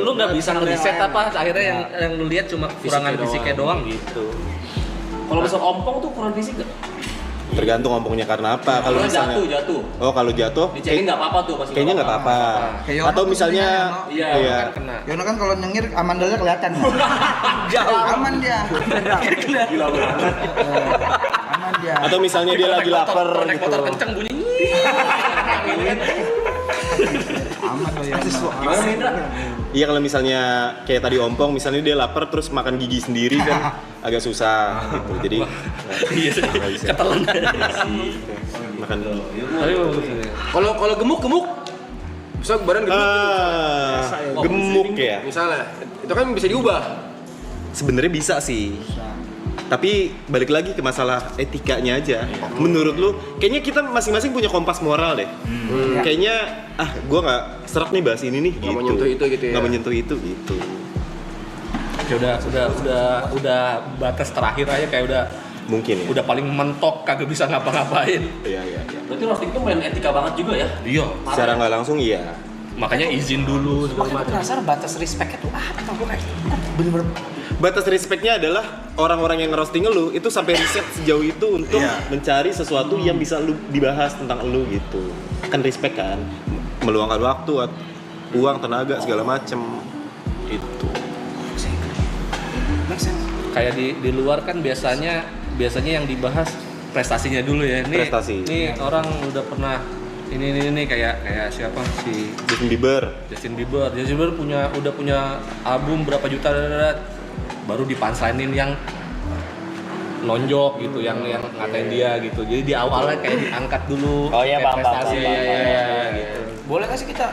lu nggak bisa ngeriset apa akhirnya yang lu lihat cuma kurangan fisiknya doang gitu. Kalau misal ompong tuh kurang fisik nggak? Tergantung ompongnya karena apa. Kalau misalnya jatuh. Oh kalau jatuh, Dicekin nggak apa-apa tuh pasti. kayaknya nggak apa-apa. Kayak Yono Atau tuh misalnya, sebenarnya, Iya, kan kena. Yono kan kalau nyengir amandalnya kelihatan. Jauh. Aman dia. Gila banget. Aman dia. atau misalnya dia lagi lapar Naik gitu. motor kenceng bunyi. Aman loh ya. Gimana Indra? Iya kalau misalnya kayak tadi ompong, misalnya dia lapar terus makan gigi sendiri kan agak susah gitu. Jadi Iya, nggak bisa. ketelan. Makan dulu. Tapi Kalau gemuk, bisa badan gemuk. Gemuk ya. Misalnya, itu kan bisa diubah. Sebenarnya bisa sih. Tapi balik lagi ke masalah etikanya aja. Menurut lu, kayaknya kita masing-masing punya kompas moral deh. Kayaknya gue nggak serak nih bahas ini nih. Nggak mau nyentuh itu gitu ya. Nggak menyentuh itu gitu. Ya udah batas terakhir aja kayak Mungkin ya. udah paling mentok kagak bisa ngapa-ngapain. Iya. Berarti roasting tuh main etika banget juga ya? Iya. Secara nggak langsung iya. Makanya izin dulu segala Makanya macam. penasaran batas respectnya tuh apa? Gue kayak bener-bener Batas respectnya adalah orang-orang yang ngerosting lu itu sampai riset sejauh itu untuk mencari sesuatu yang bisa lu dibahas tentang lu gitu. Kan respect kan, meluangkan waktu, uang, tenaga segala macem itu. Kayak di luar kan biasanya yang dibahas prestasinya dulu ya. Nih, Prestasi. Nih orang udah pernah ini kayak siapa si Justin Bieber. Justin Bieber udah punya album berapa juta baru dipanslainin yang nonjok gitu, yang ngatain dia gitu. Jadi di awalnya kayak diangkat dulu. Oh iya, kayak paham, prestasi paham, paham. gitu. boleh nggak sih kita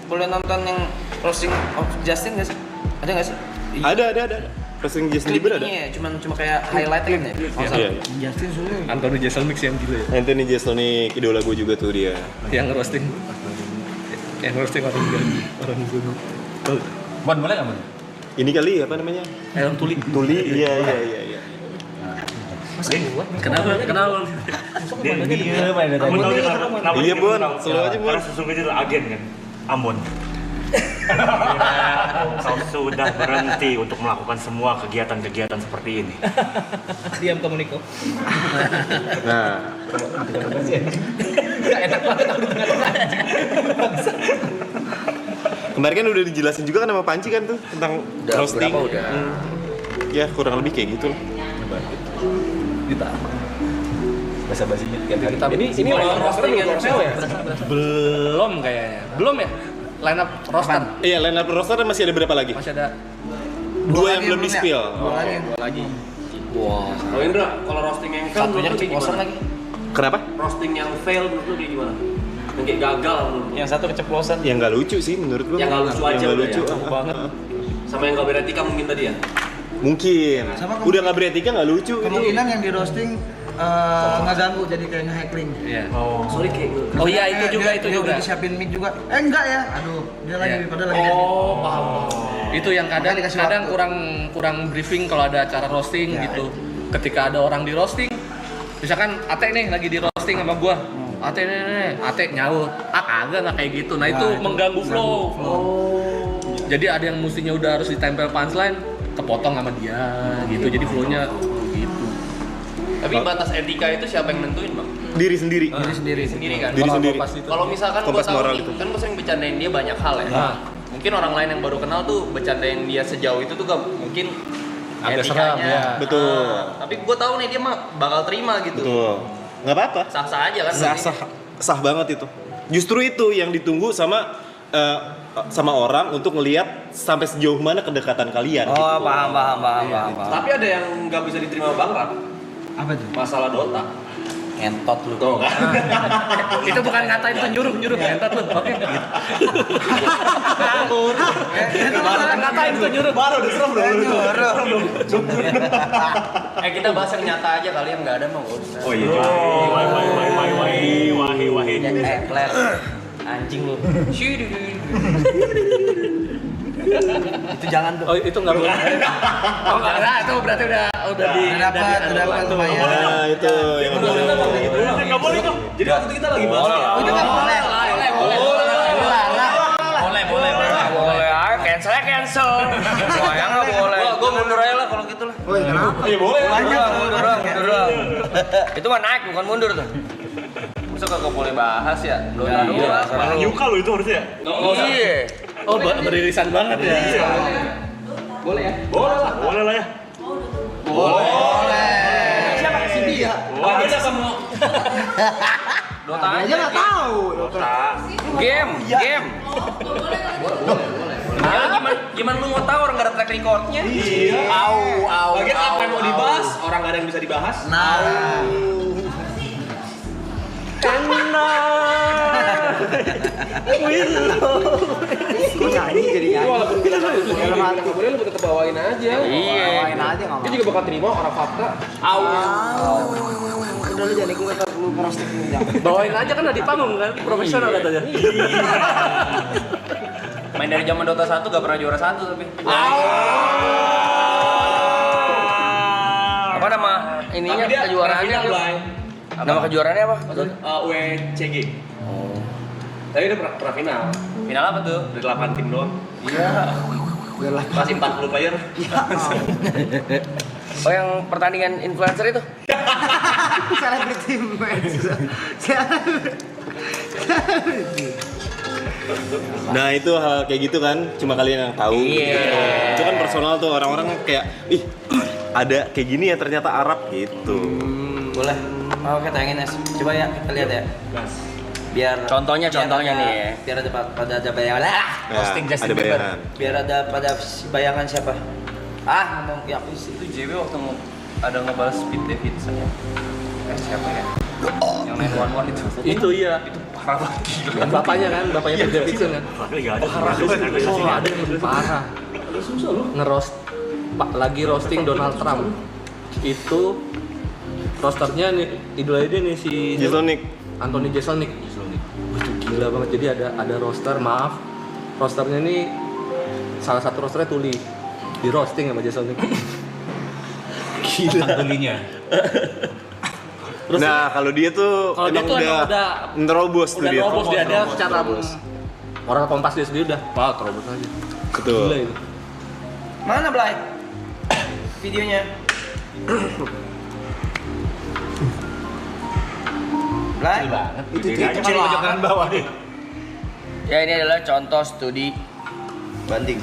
boleh nonton yang roasting of Justin nggak sih? Ada nggak sih? Ada. Roasting Justin Bieber ada. Iya, cuma kayak highlight kan ya. Iya. Justin sulit. Anthony Jeselnik yang gila ya. Anthony Jeselnik, idola gue juga tuh dia. Yang roasting orang gunung. Bon, boleh nggak, Bon? Ini kali apa namanya? Ayam tuli. Tuli. Iya. Kenapa? Dia main dari Kamu tahu dia kenapa Iya, dia Bon. tahu? Selalu aja, Bon. Karena sesungguhnya itu agen kan, Ambon. Kau sudah berhenti untuk melakukan semua kegiatan-kegiatan seperti ini. Diam komuniko. Nah, Enak banget aku kemarin kan udah dijelasin juga kan sama Panci kan tuh tentang roasting. Ya kurang lebih kayak gitu lah. kita. Basa-basinya tiap hari. Ini roasting yang ya? Belum kayaknya. Belum ya? Line up roster. Iya, line up roster masih ada berapa lagi? Masih ada Dua yang belum di spill. Dua lagi. Oh Indra, kalau roasting yang fail Satunya keceplosan lagi. Kenapa? Roasting yang fail menurut lu kayak gimana? Yang kayak gagal menurut lu? Yang satu keceplosan. Yang nggak lucu sih menurut gua. Yang nggak lucu aja nggak udah lucu. ya, banget. Sama yang nggak beretika mungkin tadi ya? Mungkin. Sama Udah nggak beretika nggak lucu. Kemungkinan yang di roasting ngeganggu jadi kayak nge-heckling. Iya. Oh. Sorry kayak Oh iya itu juga. Dia udah disiapin mic juga. Enggak ya. Aduh, dia lagi Iya. padahal lagi edit. Oh, paham. Itu yang Makanya dikasih kadang waktu. kurang briefing kalau ada acara roasting Ya. gitu. Ketika ada orang di roasting, misalkan Ate nih lagi di roasting sama gua. Ate nyaut. Kagak nggak kayak gitu. Nah, itu itu mengganggu flow. flow. Jadi ada yang mestinya udah harus ditempel punchline, kepotong sama dia gitu. Jadi flow-nya gitu. Tapi batas etika itu siapa yang nentuin, Bang? Diri sendiri. Diri sendiri kan. Diri Kalau- sendiri. Kalau misalkan gua Kompas tahu moral nih, itu. kan gua sering bercandain dia banyak hal ya. Nah. Mungkin orang lain yang baru kenal tuh bercandain dia sejauh itu tuh gak mungkin Agak seram, ya. Betul. Tapi gua tahu nih dia mah bakal terima gitu. Betul. Nggak apa-apa. Sah-sah aja kan. Sah banget itu. Justru itu yang ditunggu sama orang untuk ngelihat sampai sejauh mana kedekatan kalian. Oh, gitu. paham. Tapi ada yang nggak bisa diterima Bang Rat. Apa tuh? Masalah Dota. Ngentot lu. Tuh kan. Itu bukan ngatain tuh nyuruh entar tuh. Oke. Itu bukan ngatain tuh nyuruh. Baru udah serem Kita bahas yang nyata aja kali yang nggak ada mah nggak usah. Oh iya. Wahai. Player. Anjing lu. Itu jangan tuh. Oh itu nggak boleh. Oh nggak ada, itu berarti udah di. Udah dapat lumayan. Nah, itu yang nggak boleh. Nggak boleh tuh. Jadi waktu itu kita lagi bahas. Oh, itu nggak boleh. Boleh aja, cancel. Semuanya nggak boleh. Gue mundur aja lah kalau gitu lah. Woi, kenapa? Iya boleh. Mundur doang. Itu mah naik bukan mundur tuh. Masa kagak boleh bahas ya? Yuka lo itu harusnya. Iya. Oh beririsan banget ya. Boleh lah ya. Siapa sih dia? Kita kamu Dota Aja nggak tahu. Game. gimana lu mau tahu orang nggak ada track recordnya? Bagian apa yang mau dibahas? Orang nggak ada yang bisa dibahas. Kok nyanyi jadi nyanyi? Walaupun kita dalam hati nggak boleh, lu tetap bawain aja. Bawain aja nggak Dia apa-apa. juga bakal terima orang fakta. Udah lu jadi gue nggak perlu merosting ini. Bawain aja kan udah di panggung kan, profesional katanya. Main dari zaman Dota 1 gak pernah juara 1 tapi. Apa nama ininya kejuaraannya? Nama kejuaraannya apa? WCG. Tapi udah pernah final. Final apa tuh? Dari 8 tim doang. Iya. Masih 40 player. Oh yang pertandingan influencer itu? Celebrity match. Nah itu hal kayak gitu kan, cuma kalian yang tahu. Gitu. Itu kan personal tuh, orang-orang kayak, ih ada kayak gini ya ternyata Arab gitu. Boleh. Oke, tayangin Es. Coba ya kita lihat ya. Biar Contohnya nih ya. Biar ada bayangan. Ya, ada bayangan. Biar ada pada bayangan siapa? Ngomong ya Itu JW waktu ada ngebahas Pete Davidson ya. Siapa ya? Yang 911 itu. Itu iya. Itu parah banget. Kan bapaknya Pete Davidson kan. Oh ada yang lebih parah. Susah lu. Ngeroast lagi roasting Donald Trump. Itu rosternya nih idolanya dia nih si Jeselnik. Anthony Jeselnik. Itu gila banget. Jadi ada roster, rosternya ini salah satu rosternya Tuli. Di roasting sama Jeselnik. Gila Antoninya. Nah kalau dia tuh Kalau dia emang tuh udah nerobos tuh udah dia. nerobos dia ada secara Nerobos. orang Kompas dia sendiri udah terobos aja. Betul. Gila itu. mana Blay? Videonya. Blay? Itu kecil Pojok kanan bawah nih. Ya ini adalah contoh studi banding.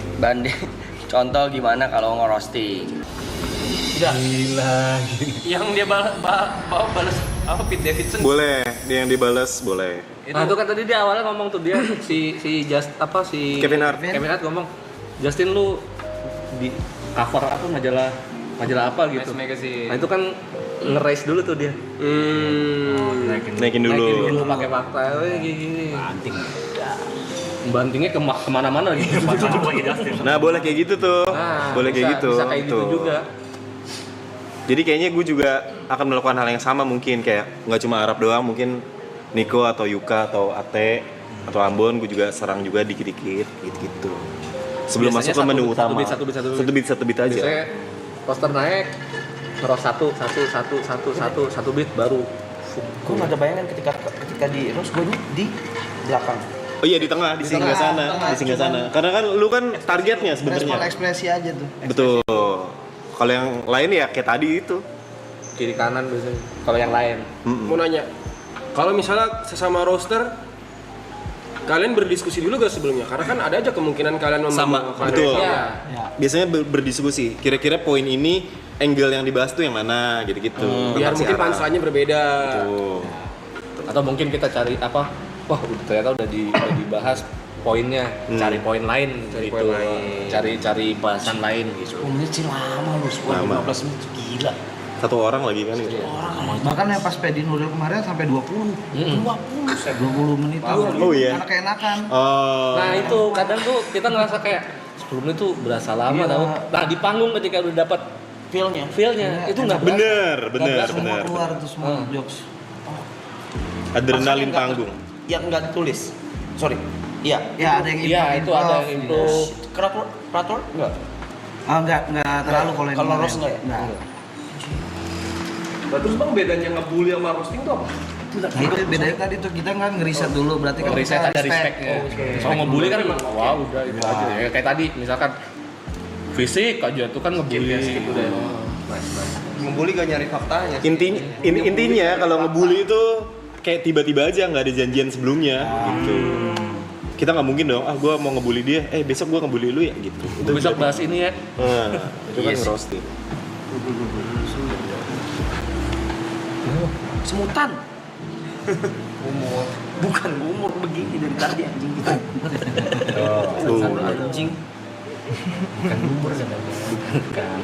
Contoh gimana kalau ngerosting. Yang dia balas apa Pete Davidson? Boleh, dia yang dibales boleh. Nah itu kan tadi dia awalnya ngomong tuh dia si Kevin Hart. Kevin Hart ngomong, Justin lu di cover apa majalah apa gitu. Vice Magazine. Nah itu kan nge-raise dulu tuh dia. Naikin dulu. Pakai fakta gini. Bantingnya kemana-mana gitu. Nah boleh kayak gitu tuh. Nah, boleh kayak gitu. Bisa kayak gitu Tuh. juga. Jadi kayaknya gue juga akan melakukan hal yang sama mungkin, kayak nggak cuma Arab doang, mungkin Niko atau Yuka atau Ate atau Ambon gue juga serang juga dikit-dikit gitu. Sebelum Biasanya masuk ke menu utama. Satu bit aja. Biasanya Roster naik, ngeros satu bit baru. Gue nggak ada bayangan ketika di roast gue di belakang. Oh iya di tengah, di singgah sana, di singgah sana. Karena kan lu kan targetnya Respon sebenarnya. ekspresi aja tuh. Betul. Kalau yang lain ya kayak tadi itu. Kiri kanan biasanya. Kalau yang lain. Mau nanya, kalau misalnya sesama roster, kalian berdiskusi dulu gak sebelumnya? Karena kan ada aja kemungkinan kalian Sama, betul. Ya. Biasanya berdiskusi. Kira-kira poin ini angle yang dibahas tuh yang mana gitu-gitu. biar Tentang si mungkin Arab. panselnya berbeda. Betul. Atau mungkin kita cari apa? Wah, ternyata udah dibahas poinnya, cari poin lain gitu. Cari bahasan lain gitu. 10 menit sih lama lu, 10-15 menit gila. Satu orang lagi kan gitu. Bahkan yang pas Pedi Nuril kemarin sampai 20. 20 menit tuh. Oh iya. Karena keenakan. Oh. Nah, itu kadang tuh kita ngerasa kayak 10 menit tuh berasa lama tahu. Nah, di panggung ketika udah dapat Feel-nya. itu nggak bener. Semua keluar tuh semua jokes. Adrenalin Maksudnya panggung. Yang nggak ditulis. Sorry. Iya. Ya ada yang Iya, itu ada yang improve. Peraturan enggak? Enggak terlalu kalau yang Kalau kemarin. roast enggak ya? Enggak. Nah, terus bang bedanya ngebully sama roasting itu apa? Nah itu bedanya tadi tuh kita nggak ngeriset dulu berarti kan Riset kita ada respect-nya. Soal ngebully kan emang wah udah itu aja ya. Kayak tadi misalkan fisik aja tuh kan ngebully gitu deh. Ngebully gak nyari faktanya. Intinya kalau ngebully itu kayak tiba-tiba aja nggak ada janjian sebelumnya gitu. Kita nggak mungkin dong, gue mau ngebully dia, besok gue ngebully lu ya gitu. Itu Besok bahas ini ya. itu kan roasting. Semutan. Bukan umur begini dari tadi anjing kita. Anjing. Bukan umur kan. Bukan.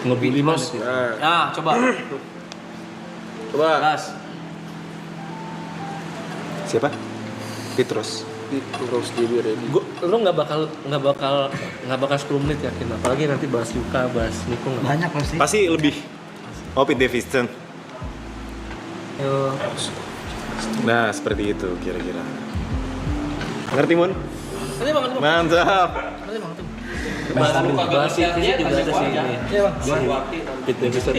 Ngebully mas. Nah, coba. Coba. Gas. Siapa? Petrus. Terus jadi ready. Lu nggak bakal 10 menit yakin, apalagi nanti bahas Yuka, bahas Niko nggak. banyak pasti. Pasti lebih. Pete Davidson. Nah, seperti itu kira-kira. Ngerti, Mun? Nanti banget. Mantap. Bahas itu juga ada sih ini. Iya bang. Pete Davidson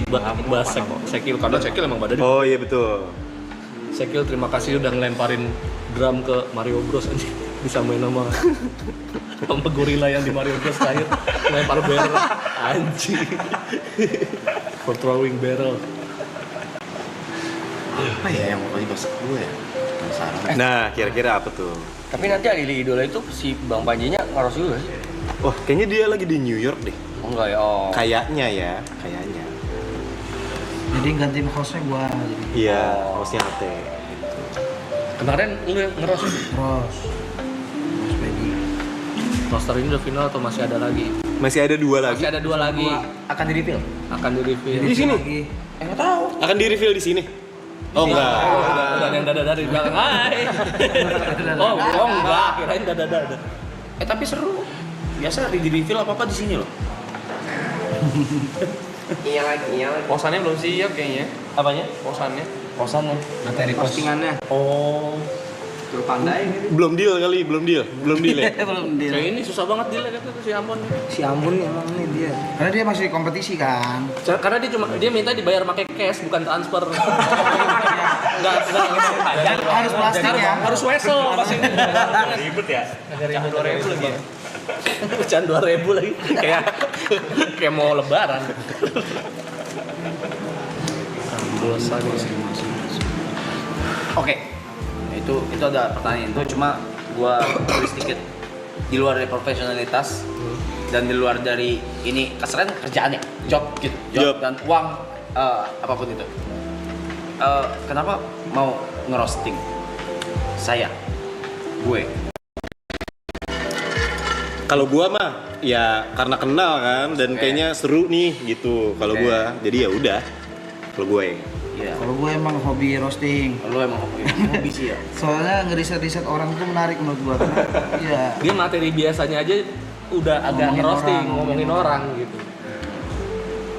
bahas Sekil, karena Sekil emang badannya. Oh iya betul. Sekil terima kasih udah ngelemparin drum ke Mario Bros anjing. Bisa main sama gorila yang di Mario Bros terakhir ngelempar barrel anjing. For throwing barrel. Apa ya yang mau dibahas gue ya? Penasaran. Nah, kira-kira apa tuh? Tapi nanti Adili Idola itu si Bang Panjinya ngaros juga sih? Wah, kayaknya dia lagi di New York deh. Oh enggak ya? Oh. Kayaknya ya, kayaknya. Jadi gantiin hostnya gua jadi Iya, hostnya Ate. Kemarin lu yang ngeros Ross Baby. roster ini udah final atau masih ada lagi? Masih ada 2 lagi. Masih ada 2 lagi. Akan di reveal? Akan di review. Di sini. Lagi. Enggak tahu. Akan di reveal di sini. Oh enggak. Udah ada yang dada dari belakang. Hai. Oh enggak, kirain dada. Tapi seru. Biasa di reveal apa-apa di sini loh. Iya lagi. Posannya belum siap kayaknya. Apanya? Posannya. Kosannya. Materi Postingannya. Oh. Tuh pandai ini. Belum deal kali, belum deal ya. belum deal. Kayak ini susah banget dia kata si Ambon. Si Ambon emang nih dia. Karena dia masih kompetisi kan. Karena dia minta dibayar pakai cash bukan transfer. Enggak. Harus plastik ya. Harus wesel pasti. Ribet ya. Agak 2.000 lagi ya. Pecahan 2.000 lagi. Kayak mau lebaran. Oke. Itu ada pertanyaan itu cuma gua tulis sedikit di luar dari profesionalitas dan di luar dari ini keseran kerjaannya, job gitu, Job. dan uang apapun itu. Kenapa mau ngerosting? Gue. Kalau gua mah ya karena kenal kan dan kayaknya seru nih gitu. Kalau gua jadi ya udah. Kalau gue Iya. Kalau gue emang hobi roasting. Lu emang hobi sih ya. Soalnya ngeriset-riset orang tuh menarik menurut gua karena iya. Dia materi biasanya aja udah agak Ngomongin ngerosting, orang. ngomongin orang gitu.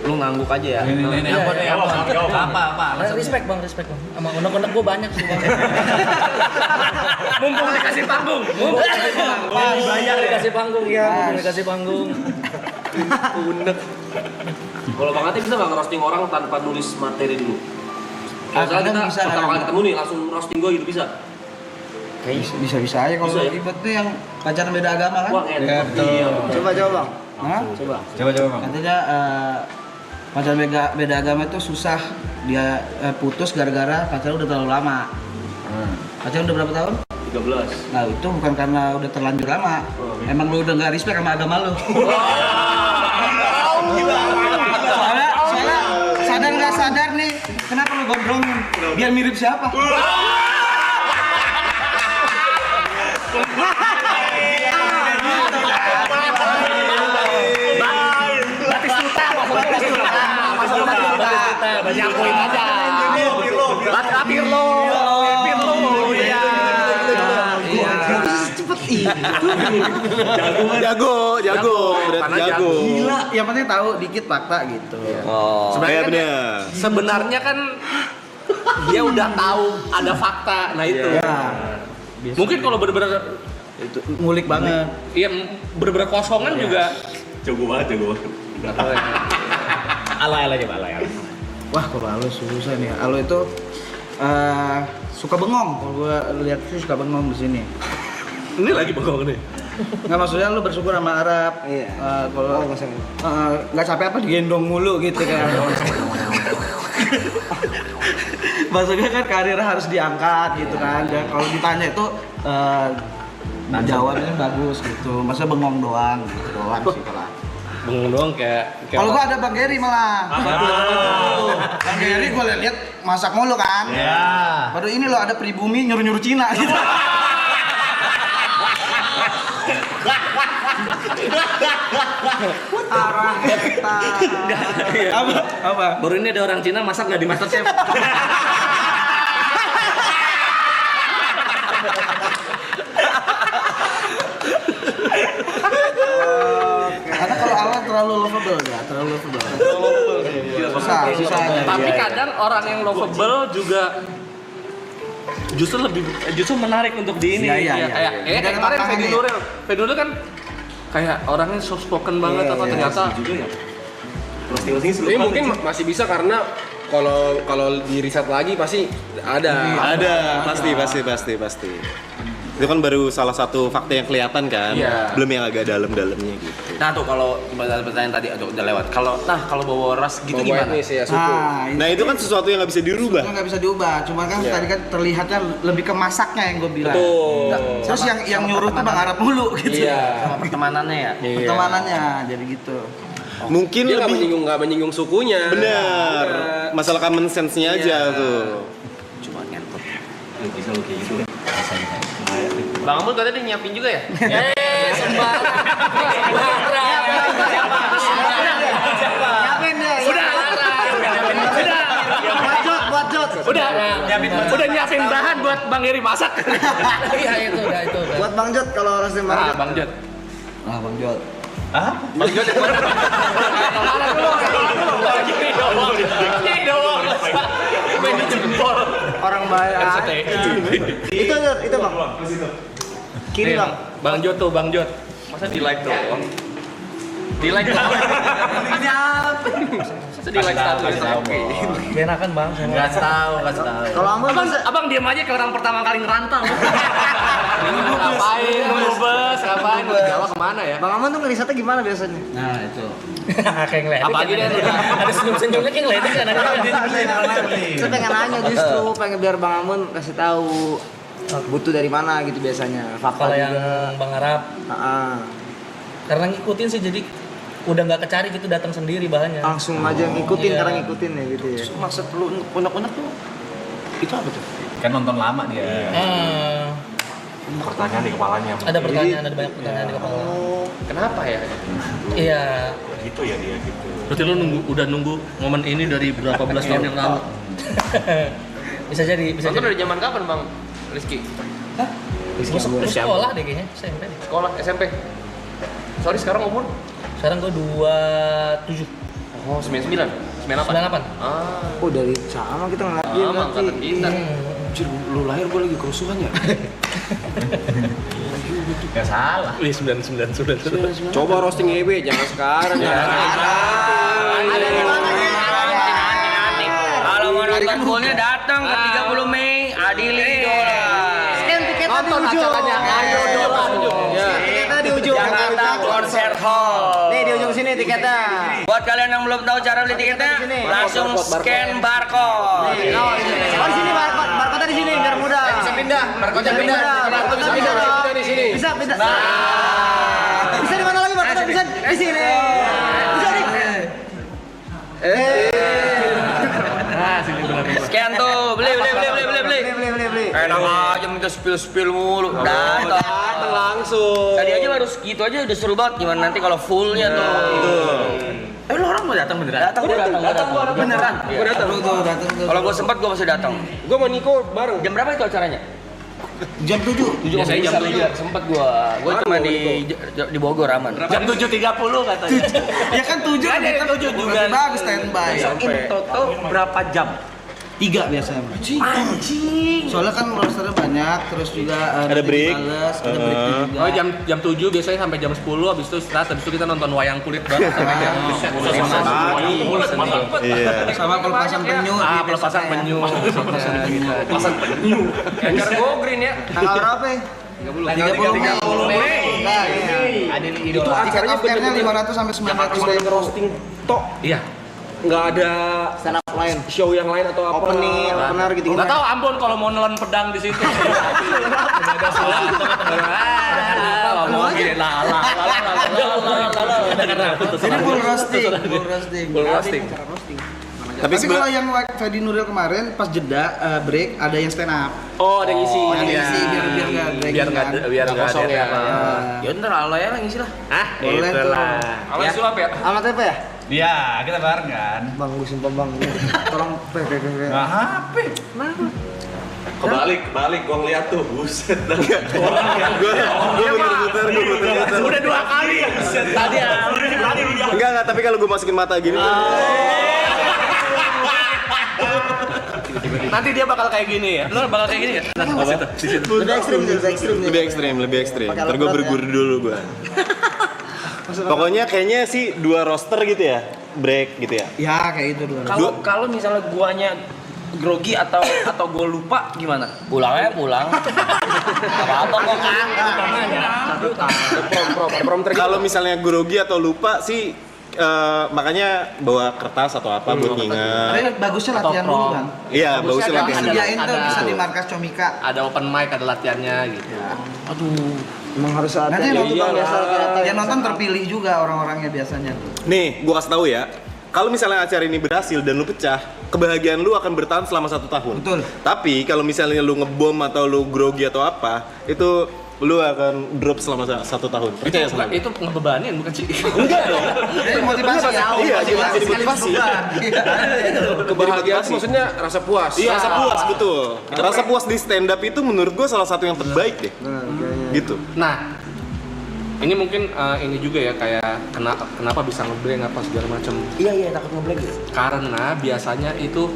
Lu ngangguk aja ya. Ini apa? Respect bang. Sama unek-unek gue banyak sih bang. Mumpung dikasih panggung. Dibayar dikasih panggung ya. Mumpung dikasih panggung. Unek. Kalau Bang Ati bisa nggak ngerosting orang tanpa nulis materi dulu? Misalnya kita Bisa, pertama kali kadang. ketemu nih langsung roasting gue gitu bisa? Bisa aja kalau Bisa ya? ribet tuh yang pacaran beda agama kan. Wah enak. Iya. Coba Bang. Hah? Coba. Bang. Katanya pacaran beda agama itu susah dia putus gara-gara pacaran udah terlalu lama. Pacaran udah berapa tahun? 13. Nah itu bukan karena udah terlanjur lama. Emang lu udah nggak respect sama agama lu. Soalnya sadar nggak sadar nih, kenapa lu gondrongin? Biar mirip siapa? Banyakuin aja. Pirlo. jago, berarti jago. Gila, yang penting tahu dikit fakta gitu. Oh, Sebenarnya kan- bener. Sebenarnya kan dia udah tahu ada fakta, nah itu. Ya. Mungkin kalau bener-bener itu ngulik banget. iya bener-bener kosongan juga. Jago banget. Ala-ala coba ala. Wah, kalau Alo susah nih. Alo itu suka bengong. Kalau gua lihat sih suka bengong di sini. Ini lagi bengong nih. Nggak, maksudnya lu bersyukur sama Arab. Iya. Kalau nggak capek apa digendong mulu gitu kan. Maksudnya kan karir harus diangkat gitu kan. Dan kalau ditanya itu jawabnya bagus gitu. Masa bengong doang gitu doang sih kalau. Bengong doang kayak Kalau gua ada Bang Geri malah. Bang Geri gua lihat masak mulu kan. Iya. Baru ini loh ada pribumi nyuruh-nyuruh Cina gitu. Arah kita. Apa? baru ini ada orang Cina masak nggak di MasterChef. Karena kalau awal terlalu lovable ya, terlalu lovable. Susah. Tapi kadang orang yang lovable juga justru menarik untuk di ini. Iya. Kayak kemarin Fedi Nuril kan kayak orangnya soft spoken banget ternyata. Ini mungkin masih bisa karena kalau di riset lagi pasti ada. Ada, pasti. Itu kan baru salah satu fakta yang kelihatan kan, belum yang agak dalam-dalamnya gitu. Nah tuh kalau pertanyaan tadi udah lewat. Kalau bawa ras gitu Bawa gimana? etnis ya, suku. Nah itu kan sesuatu yang nggak bisa dirubah. Itu nggak bisa diubah, cuma kan tadi kan terlihatnya lebih ke masaknya yang gue bilang. Betul. Terus yang nyuruh tuh Bang Arab mulu gitu. Iya. Sama pertemanannya ya. Pertemanannya jadi gitu. Mungkin Dia lebih nggak menyinggung sukunya. benar. Masalah common sense-nya aja tuh. Cuma ngentot. Bang Amul katanya nyiapin juga ya? Udah nyiapin bahan buat Bang Heri masak. Iya itu udah. Buat Bang Jot kalau roasting Bang Jot. Bang Jod. Bang Jod. Bang Jod. Ini doang. Main jempol. Orang bayar. Itu Bang. Kiri Bang. Bang Jod tuh, Bang Jod. Masa di like tuh? Di like tuh. Masa di like status. Enakan Bang. Kasih tahu. Kalau Amul Abang diam aja kayak orang pertama kali ngerantau. Ngapain? Ngebes, ngapain? Ke Jawa kemana ya? Bang Amul tuh ngerisetnya gimana biasanya? Nah itu. Kayak ngeledek. Apalagi dia ada senyum-senyumnya kayak ngeledek kan. Saya pengen nanya justru, pengen biar Bang Amun kasih tahu butuh dari mana gitu biasanya. Fakta Kalau yang juga. Bang Arab, Karena ngikutin sih, jadi udah nggak kecari gitu, datang sendiri bahannya. langsung aja ngikutin, Iya. karena ngikutin ya gitu ya. Maksud lu unek-unek tuh itu apa tuh? Kan nonton lama dia. Pertanyaan di kepalanya. Ada pertanyaan, ada banyak pertanyaan di kepala. Kenapa ya? Iya. Gitu ya dia gitu. Berarti lu udah nunggu momen ini dari berapa belas tahun yang lalu? Bisa jadi, bisa Nonton jadi. dari zaman kapan Bang Rizky? Lu sekolah deh kayaknya, SMP deh. Sekolah SMP. Sorry sekarang umur? Sekarang gue 27. Oh 99. 98. 98. Oh dari sama kita ngeliat dia Sama angkatan berarti. kita. Anjir, lu lahir gua lagi kerusuhan ya? Gak salah. Wih, 99. Coba roasting EB, jangan sekarang. Ada di mananya? Kalau mau nonton fullnya datang ke 30 Mei, adili idola. Scan tiketnya di Nonton ujung. acaranya Ayo Dola. Tiketnya di ujung. Jakarta Konser Hall. Nih di ujung sini tiketnya. Buat kalian yang belum tahu cara beli tiketnya, langsung scan barcode. Oh di sini barcode, barcode di sini biar mudah. Bisa pindah. Barcode pindah. Barcode bisa pindah. Bisa di sini. Bisa pindah. Bisa di mana lagi barcode? Bisa di sini. Bisa di. Scan tuh, beli. Beli. Enak aja minta spill mulu. Datang. Datang langsung. Tadi aja baru segitu aja udah seru banget. Gimana nanti kalau fullnya tuh? Lu orang mau datang beneran? Datang beneran. Gue datang. Datang tuh. Kalau gua sempat gua masih datang. Gue sama Niko bareng. Jam berapa itu acaranya? Jam 7. Ya, saya jam 7 sempet gua cuma di Bogor aman. Jam 7.30 katanya. Ya kan 7 Ada yang 7 juga. Bagus standby. In toto berapa jam? 3 biasanya. Anjing. Soalnya kan rosternya banyak, terus juga Ada break. ada break juga. Oh jam 7 biasanya sampai jam 10, habis itu istirahat, habis itu kita nonton wayang kulit banget sampai jam 5. Iya. Sama pelepasan penyu. Pelepasan penyu. Pasang penyu. Kayak go green ya. Tanggal berapa? 30 Mei. Ada di Itu idola. acaranya Tiket bener-bener 500 sampai 900 cuma yang roasting tok. Iya. Nggak ada Stand up lain. show yang lain atau apa? Opener gitu. Nggak tahu Ambon kalau mau nelen pedang di situ. Nggak ada suara. Ngomong gini Ini full roasting, Full roasting. Tapi Tapi kalau yang Fedi Nuril kemarin pas jeda break ada yang stand up. Oh, ada yang isi. Ada yang isi biar nggak break. biar nggak kosong ya. Ya ntar alay lah ngisi lah. Boleh tuh. Apa sulap ya? Alamat apa ya? Iya, kita bareng kan. Bang, gue sumpah bang. Tolong Nah, HP. Kebalik, gua ngeliat tuh, buset. Gue muter-muter. Udah 2 kali. Tadi Enggak, tapi kalau gue masukin mata gini tuh. nanti dia bakal kayak gini ya. Lu bakal kayak gini ya? Lebih ekstrim. Lebih ekstrim. Ntar gue berguru dulu gue. Pokoknya kayaknya sih 2 roster gitu ya, break gitu ya. Ya kayak itu dulu. Kalau misalnya guanya grogi atau gue lupa gimana? Pulangnya pulang. Apa-apa kok Kang. Kalau misalnya grogi atau lupa sih makanya bawa kertas atau apa buat Tapi nginget. bagusnya latihan dulu kan. Iya, bagusnya ada- latihan. Sediain tuh ada- bisa di markas Comika. Ada open mic, ada latihannya gitu. Emang harus ada. Nanti yang nonton, biasa yang nonton terpilih juga orang-orangnya biasanya tuh. Nih, gua kasih tahu ya. Kalau misalnya acara ini berhasil dan lu pecah, kebahagiaan lu akan bertahan selama 1 tahun. Betul. Tapi kalau misalnya lu ngebom atau lu grogi atau apa, itu lu akan drop selama 1 tahun. Percaya sama gua. Itu ngebebanin bukan sih? Enggak dong. Jadi motivasi ya. Iya, jadi motivasi. Kebahagiaan tuh maksudnya rasa puas. Iya, rasa puas betul. Rasa puas di stand up itu menurut gua salah satu yang terbaik deh. Gitu. Nah, ini mungkin ini juga ya kayak kenapa bisa ngeblank apa segala macam. Iya takut ngeblank gitu. Karena biasanya itu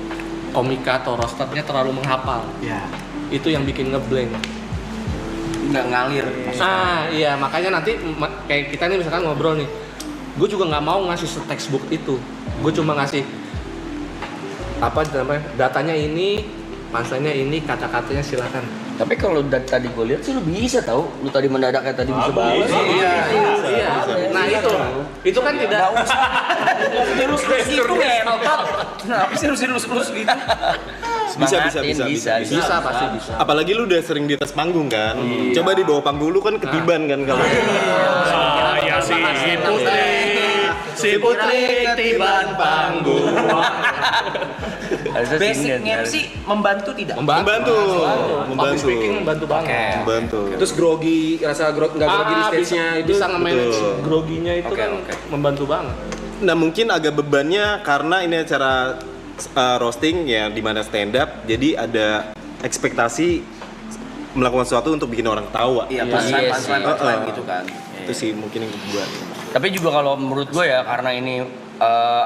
komika atau rosternya terlalu menghafal. Ya. Itu yang bikin ngeblank. Nggak ngalir. Iya makanya nanti kayak kita nih misalkan ngobrol nih, gue juga nggak mau ngasih textbook itu, gue cuma ngasih apa namanya datanya ini, punchline-nya ini, kata-katanya silakan. Tapi kalau tadi gue lihat sih lu bisa tahu. Lu tadi mendadak kayak tadi bisa balas. Iya. Nah itu kan tidak Terus gitu ngentot. Kenapa sih harus gitu? Bisa. bisa pasti bisa. Apalagi lu udah sering di atas panggung kan. Coba di bawah panggung lu kan ketiban kan kalau. Saya si putri ketiban panggung. Basic MC membantu tidak? Membantu. Public speaking membantu banget. Membantu. Terus grogi, rasa nggak grogi di stage-nya itu. bisa nge-manage betul. groginya itu kan membantu banget. Nah mungkin agak bebannya karena ini acara roasting ya di mana stand up, jadi ada ekspektasi melakukan sesuatu untuk bikin orang ketawa. Iya, punchline gitu kan. Itu sih mungkin yang buat. Tapi juga kalau menurut gue ya karena ini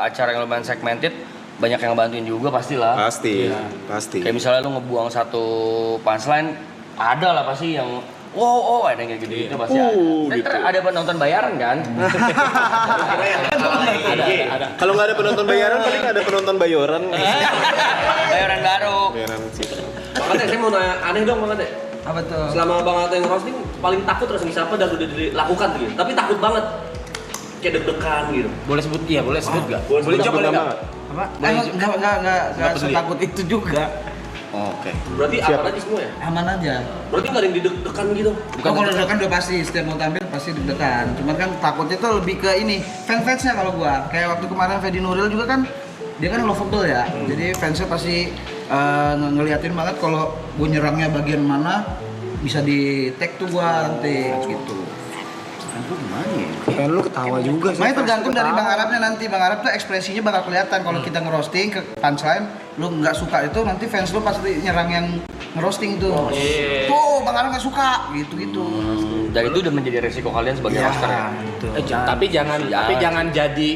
acara yang lumayan segmented, banyak yang bantuin juga pastilah. Pasti. Kayak misalnya lu ngebuang satu punchline, ada lah pasti yang wow ada yang kayak gitu pasti ada. Dan Gitu. ada penonton bayaran kan? Ada. Kalau nggak ada penonton bayaran, paling ada penonton bayoran. Bayaran baru. Bayaran sih. Bang Ate, saya mau nanya aneh dong Bang Ate. Apa tuh? Selama Bang Ate nge-roasting paling takut rasanya siapa dan udah dilakukan tuh gitu. Tapi takut banget. Kayak deg-degan gitu. Boleh sebut nggak? Boleh Jawab boleh nggak? Apa? Enggak setakut itu juga. Oke. Berarti aman aja semua ya? Aman aja. Berarti nggak ada yang deg-degan gitu. Bukan kalau deg-degan udah pasti, setiap mau tampil pasti deg-degan. Cuman kan takutnya tuh lebih ke ini, fans-fansnya kalau gua. Kayak waktu kemarin Fedi Nuril juga kan, dia kan lovable ya. Jadi fansnya pasti ngeliatin banget kalau gua nyerangnya bagian mana, bisa di tag tuh gua nanti gitu. Fan lu ketawa juga sih. Makanya tergantung dari Bang Arabnya nanti. Bang Arab tuh ekspresinya bakal kelihatan kalau kita ngerosting ke punchline, lu nggak suka itu nanti fans lu pasti nyerang yang ngerosting itu. Tuh Bang Arab nggak suka gitu-gitu. Dan itu udah menjadi resiko kalian sebagai roster ya. Tapi jangan jadi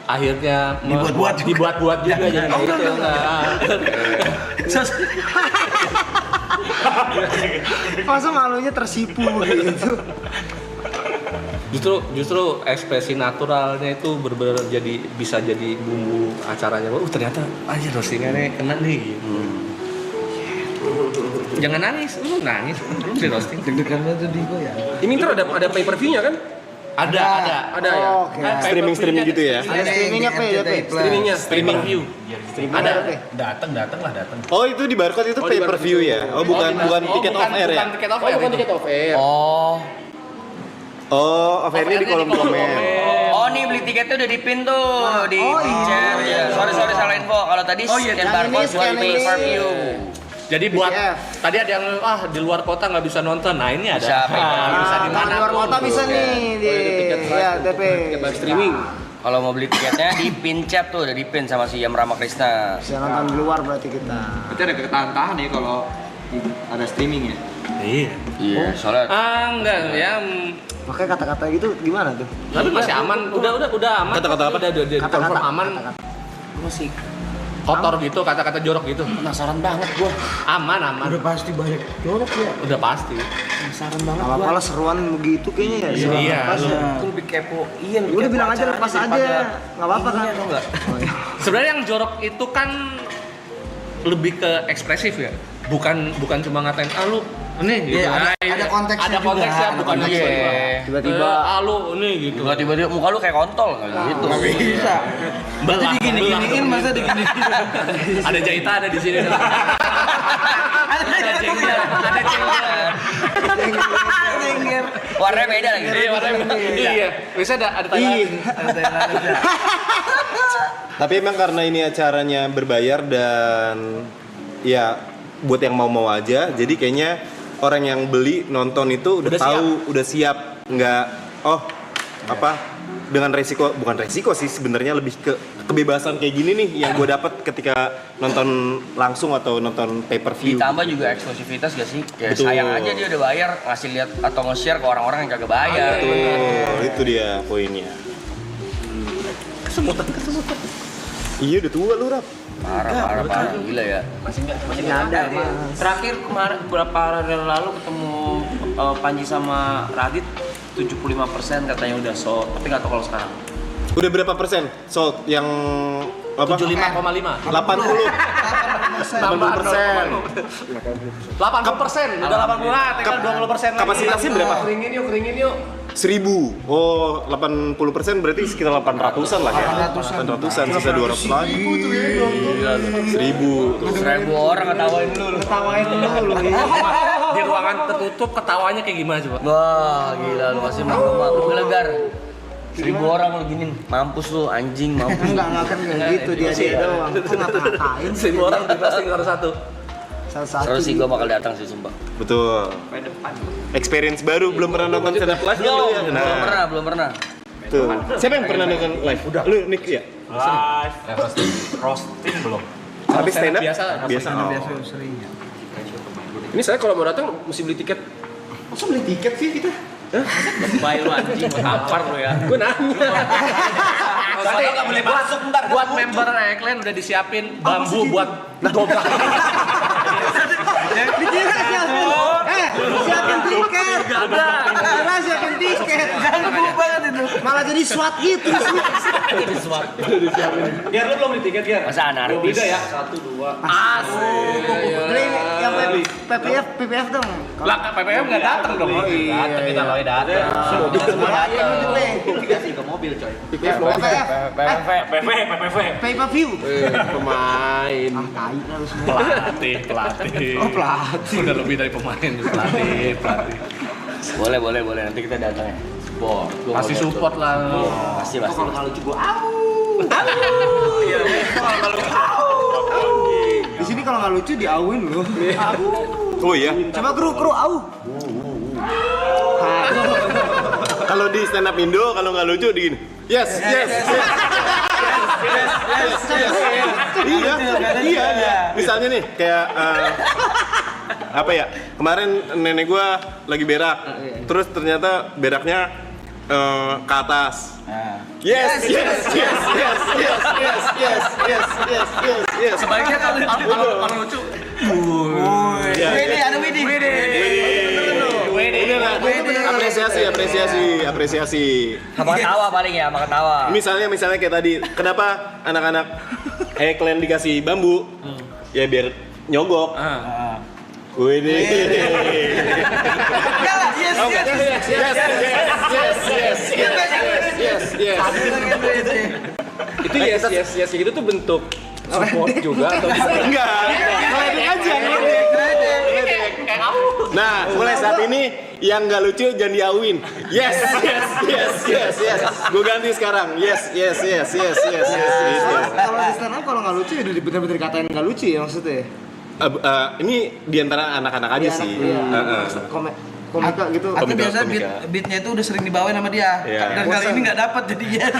akhirnya Dibuat-buat juga jadi kayak gitu Masa malunya tersipu gitu. Justru ekspresi naturalnya itu benar-benar bisa jadi bumbu acaranya. Ternyata aja roastingannya kena nih gitu. Jangan nangis, lu nangis, belum di roasting. Deg-degan banget tuh Diko ya. Ini ntar ada pay per view-nya kan? Ada. Ya. Oke. Streaming gitu ya. Ada streamingnya Streaming view. Ada. Datang lah. Oh itu di Barcode itu pay per view ya? Oh bukan tiket off air ya? Bukan tiket off Oh, air. bukan tiket off air. Oh, off airnya di kolom komen. Oh nih beli tiketnya udah dipin tuh di chat. Sorry salah info. Kalau tadi scan barcode buat pay per view. Jadi buat tadi ada yang di luar kota nggak bisa nonton. Nah ini ada. Bisa di mana? luar kota bisa nih di TP. Tiket live streaming. Kalau mau beli tiketnya di pin chat tuh udah dipin sama si Yam Ramakrishna. Bisa nonton di luar berarti kita. Berarti ada ketahan-tahan nih kalau ada streaming ya. Iya, soalnya Enggak ya. Makanya kata-kata gitu gimana tuh? Tapi masih aman. Udah aman. Kata-kata apa? Udah confirm aman. masih Kotor gitu, kata-kata jorok gitu. penasaran banget gua. Aman. Udah pasti banyak jorok ya. Udah pasti. Penasaran banget gua. Apa-apa lah seruan begitu kayaknya ya. Iya. Aku lebih kepo. Iya, lebih Udah kepo bilang aja acaranya lepas aja. daripada Enggak apa-apa kan. ininya, tau nggak? Sebenarnya yang jorok itu kan lebih ke ekspresif ya. Bukan cuma ngatain lu nih gitu. Iya, ada konteksnya ada juga. konteksnya Ada bukan konteksnya. iya. Tiba-tiba lu nih gitu. Tiba-tiba muka lu kayak kontol kayak gitu. Nggak bisa. Belah, Digini-giniin masa digini-giniin. ada jahitan ada di sini. Ada jengger, ada jengger. Warnanya beda lagi. Iya, warnanya beda. Iya. Biasanya ada Thailand. Tapi emang karena ini acaranya berbayar dan ya buat yang mau aja, jadi kayaknya orang yang beli nonton itu udah tahu, udah siap, nggak dengan bukan resiko sih sebenarnya, lebih ke kebebasan kayak gini nih yang gue dapat ketika nonton langsung atau nonton pay per view. Ditambah juga eksklusivitas gak sih? Kayak Betul. sayang aja dia udah bayar ngasih lihat atau nge-share ke orang-orang yang kagak bayar. Betul, itu dia poinnya. Kesemutan. Iya udah tua lu Rap. Parah, gila ya. masih ada. Terakhir kemarin beberapa hari lalu ketemu Panji sama Radit 75% katanya udah sold, tapi nggak tahu kalau sekarang. Udah berapa persen sold yang apa? 75,5. 80. 80%. 80%, udah 80 tinggal 20% lagi. Kapasitasnya berapa? Keringin yuk. 1000. Oh, 80% berarti sekitar 800-an lah ya. 800-an, sisa 200 lagi. 1000 tuh. 1000 orang ngetawain lu. Di ruangan tertutup ketawanya kayak gimana coba? Wah, gila lu masih mau gelegar. 1000 orang lu giniin, mampus lu anjing, mampus. Enggak kan gitu dia doang. Kok ngata-ngatain 1000 orang di casting satu. satu-satu. Terus sih gua bakal datang sih sumpah. Betul. Experience baru, belum pernah nonton stand up live belum lu ya? Belum pernah. Tuh. Siapa yang pernah nonton live? Udah. Lu Nick ya? Live. Roasting belum. Tapi stand up biasa. biasa. Oh. Sering ya. Ini saya kalau mau datang mesti beli tiket. Masa beli tiket sih kita? Baik lu anjing, tampar lu ya. Gue nanya. Nanti nggak boleh masuk ntar. Buat member Eklen udah disiapin bambu buat dobrak. Siapin tiket. Karena siapin tiket. Ganggu banget itu. Malah jadi SWAT gitu. Biar lu belum beli tiket ya. Masa anarkis? Beda ya. 1, 2. Beli yang PPF dong. Lah PPM nggak datang dong. Datang kita loe datang. Semua datang. PPV. Pay per view. Pemain. Tai lu semua. Pelatih. Oh, pelatih. Udah lebih dari pemain pelatih. Boleh nanti kita datang ya. Support. Gua mau Pasti lihat support tuh. lah. Pasti. Kalau lucu gua di sini kalau nggak lucu diauin lu. Oh iya. Coba kru au. Kalau di stand up Indo kalau nggak lucu di gini. Yes. Iya. Misalnya nih kayak apa ya? Kemarin nenek gua lagi berak. Terus ternyata beraknya ke atas. Nah. Yes. Sebaiknya kalau lucu. Widi, ada Widi. Apresiasi. Sama ketawa paling ya, sama ketawa. Misalnya kayak tadi, kenapa anak-anak kalian dikasih bambu? Ya biar nyogok. Wih. Itu yes gitu tuh bentuk support juga atau Enggak. Ngeledek aja. Nah, mulai saat ini yang nggak lucu jangan diawin. Yes. Gue ganti sekarang. Yes. Gitu. Kalau di stand up kalau nggak lucu ya bener-bener dikatain nggak lucu ya maksudnya. Ini diantara anak-anak aja sih. Komika gitu. Atau Komika, biasa komika. beatnya itu udah sering dibawain sama dia. Iya. Dan kali ini nggak dapat jadi yes.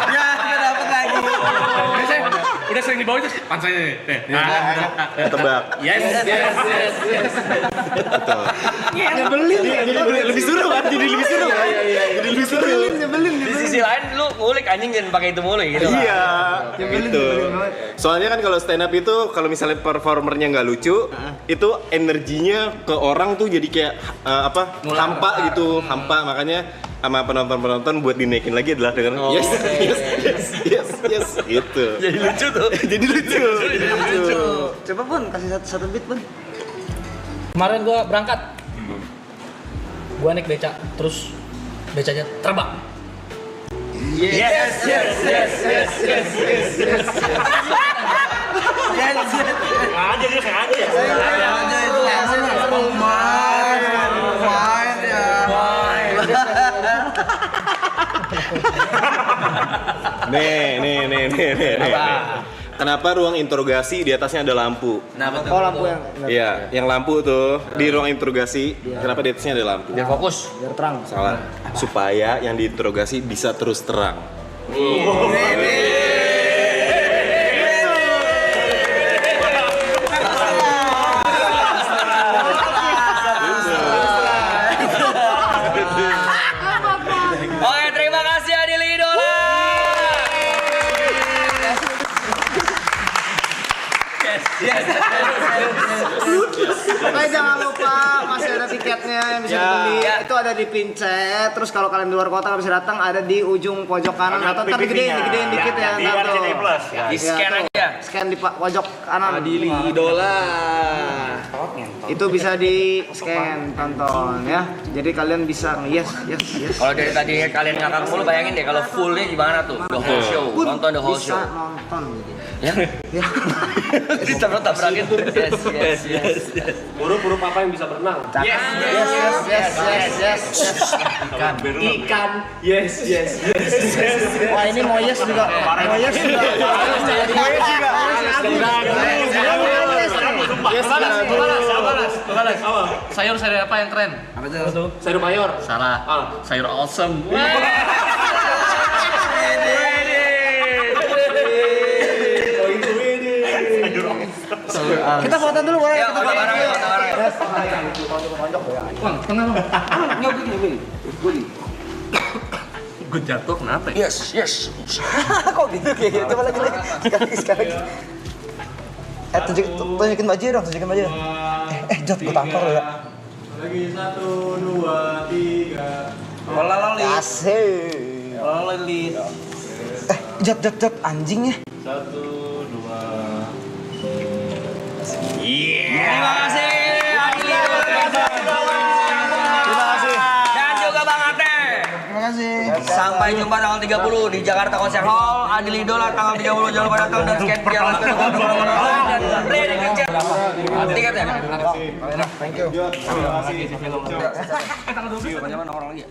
Ya nggak dapat lagi. Udah sering dibawa itu pansanya nih. Tebak. Yes. Betul. Jadi lebih seru kan? Jadi lebih seru. Di sisi lain lu ngulik anjing jangan pakai itu mulu gitu. Iya, gitu. Soalnya kan kalau stand up itu kalau misalnya performernya nggak lucu, itu energinya ke orang tuh jadi kayak hampa gitu, hampa. Makanya sama penonton buat dinaikin lagi adalah dengan yes, gitu. Jadi lucu tuh. Jadi lucu. Coba Bun, kasih satu beat Bun. Kemarin gua berangkat. Gua naik beca, terus becanya terbang. Yes. Nih. Kenapa ruang interogasi di atasnya ada lampu? Nah, betul. Oh lampu yang Iya, yang lampu tuh di ruang interogasi. Kenapa di atasnya ada lampu? Biar fokus. biar terang. Salah. Supaya yang diinterogasi bisa terus terang. Oke, terima kasih Adil Idola. Tapi jangan lupa masih ada tiketnya yang bisa dibeli. Itu ada di Pincet. Terus kalau kalian di luar kota nggak bisa datang, ada di ujung pojok kanan atau ntar digedein dikit ya. Ntar tuh. Di scan aja. Scan di pojok kanan. Adili Idola. Itu bisa di scan tonton ya. Jadi kalian bisa yes. Kalau dari tadi kalian ngakak mulu, bayangin deh kalau fullnya gimana tuh, the whole show, nonton the whole show. Bisa nonton gitu. Ya? Ditabrak-tabrakin. Yes. Buru-buru papa yang bisa berenang. Yes. Ikan. Yes. Wah ini Moyes juga. Moyes juga. Balas. Sayur apa yang keren? Apa tuh? Sayur mayor. Salah. Sayur awesome. Kita foto dulu boleh. Ya, foto bareng. Gue jatuh kenapa ya? Yes. Kok gitu kayak gitu? Coba lagi. Sekali. Tunjukin baju dong, Jod, gue tampar lo ya. Lagi 1, 2, 3. Loli. Asik. Loli. Jod, anjingnya. 1, 2. Terima kasih Adil Idola. Terima kasih. Dan juga Bang Ate. Terima kasih. Sampai jumpa tanggal 30 di Jakarta Concert Hall. Adil Idola tanggal 30 jangan lupa datang dan scan QR dan play di Pincet. Tiket ya. Thank you. Banyak orang lagi ya.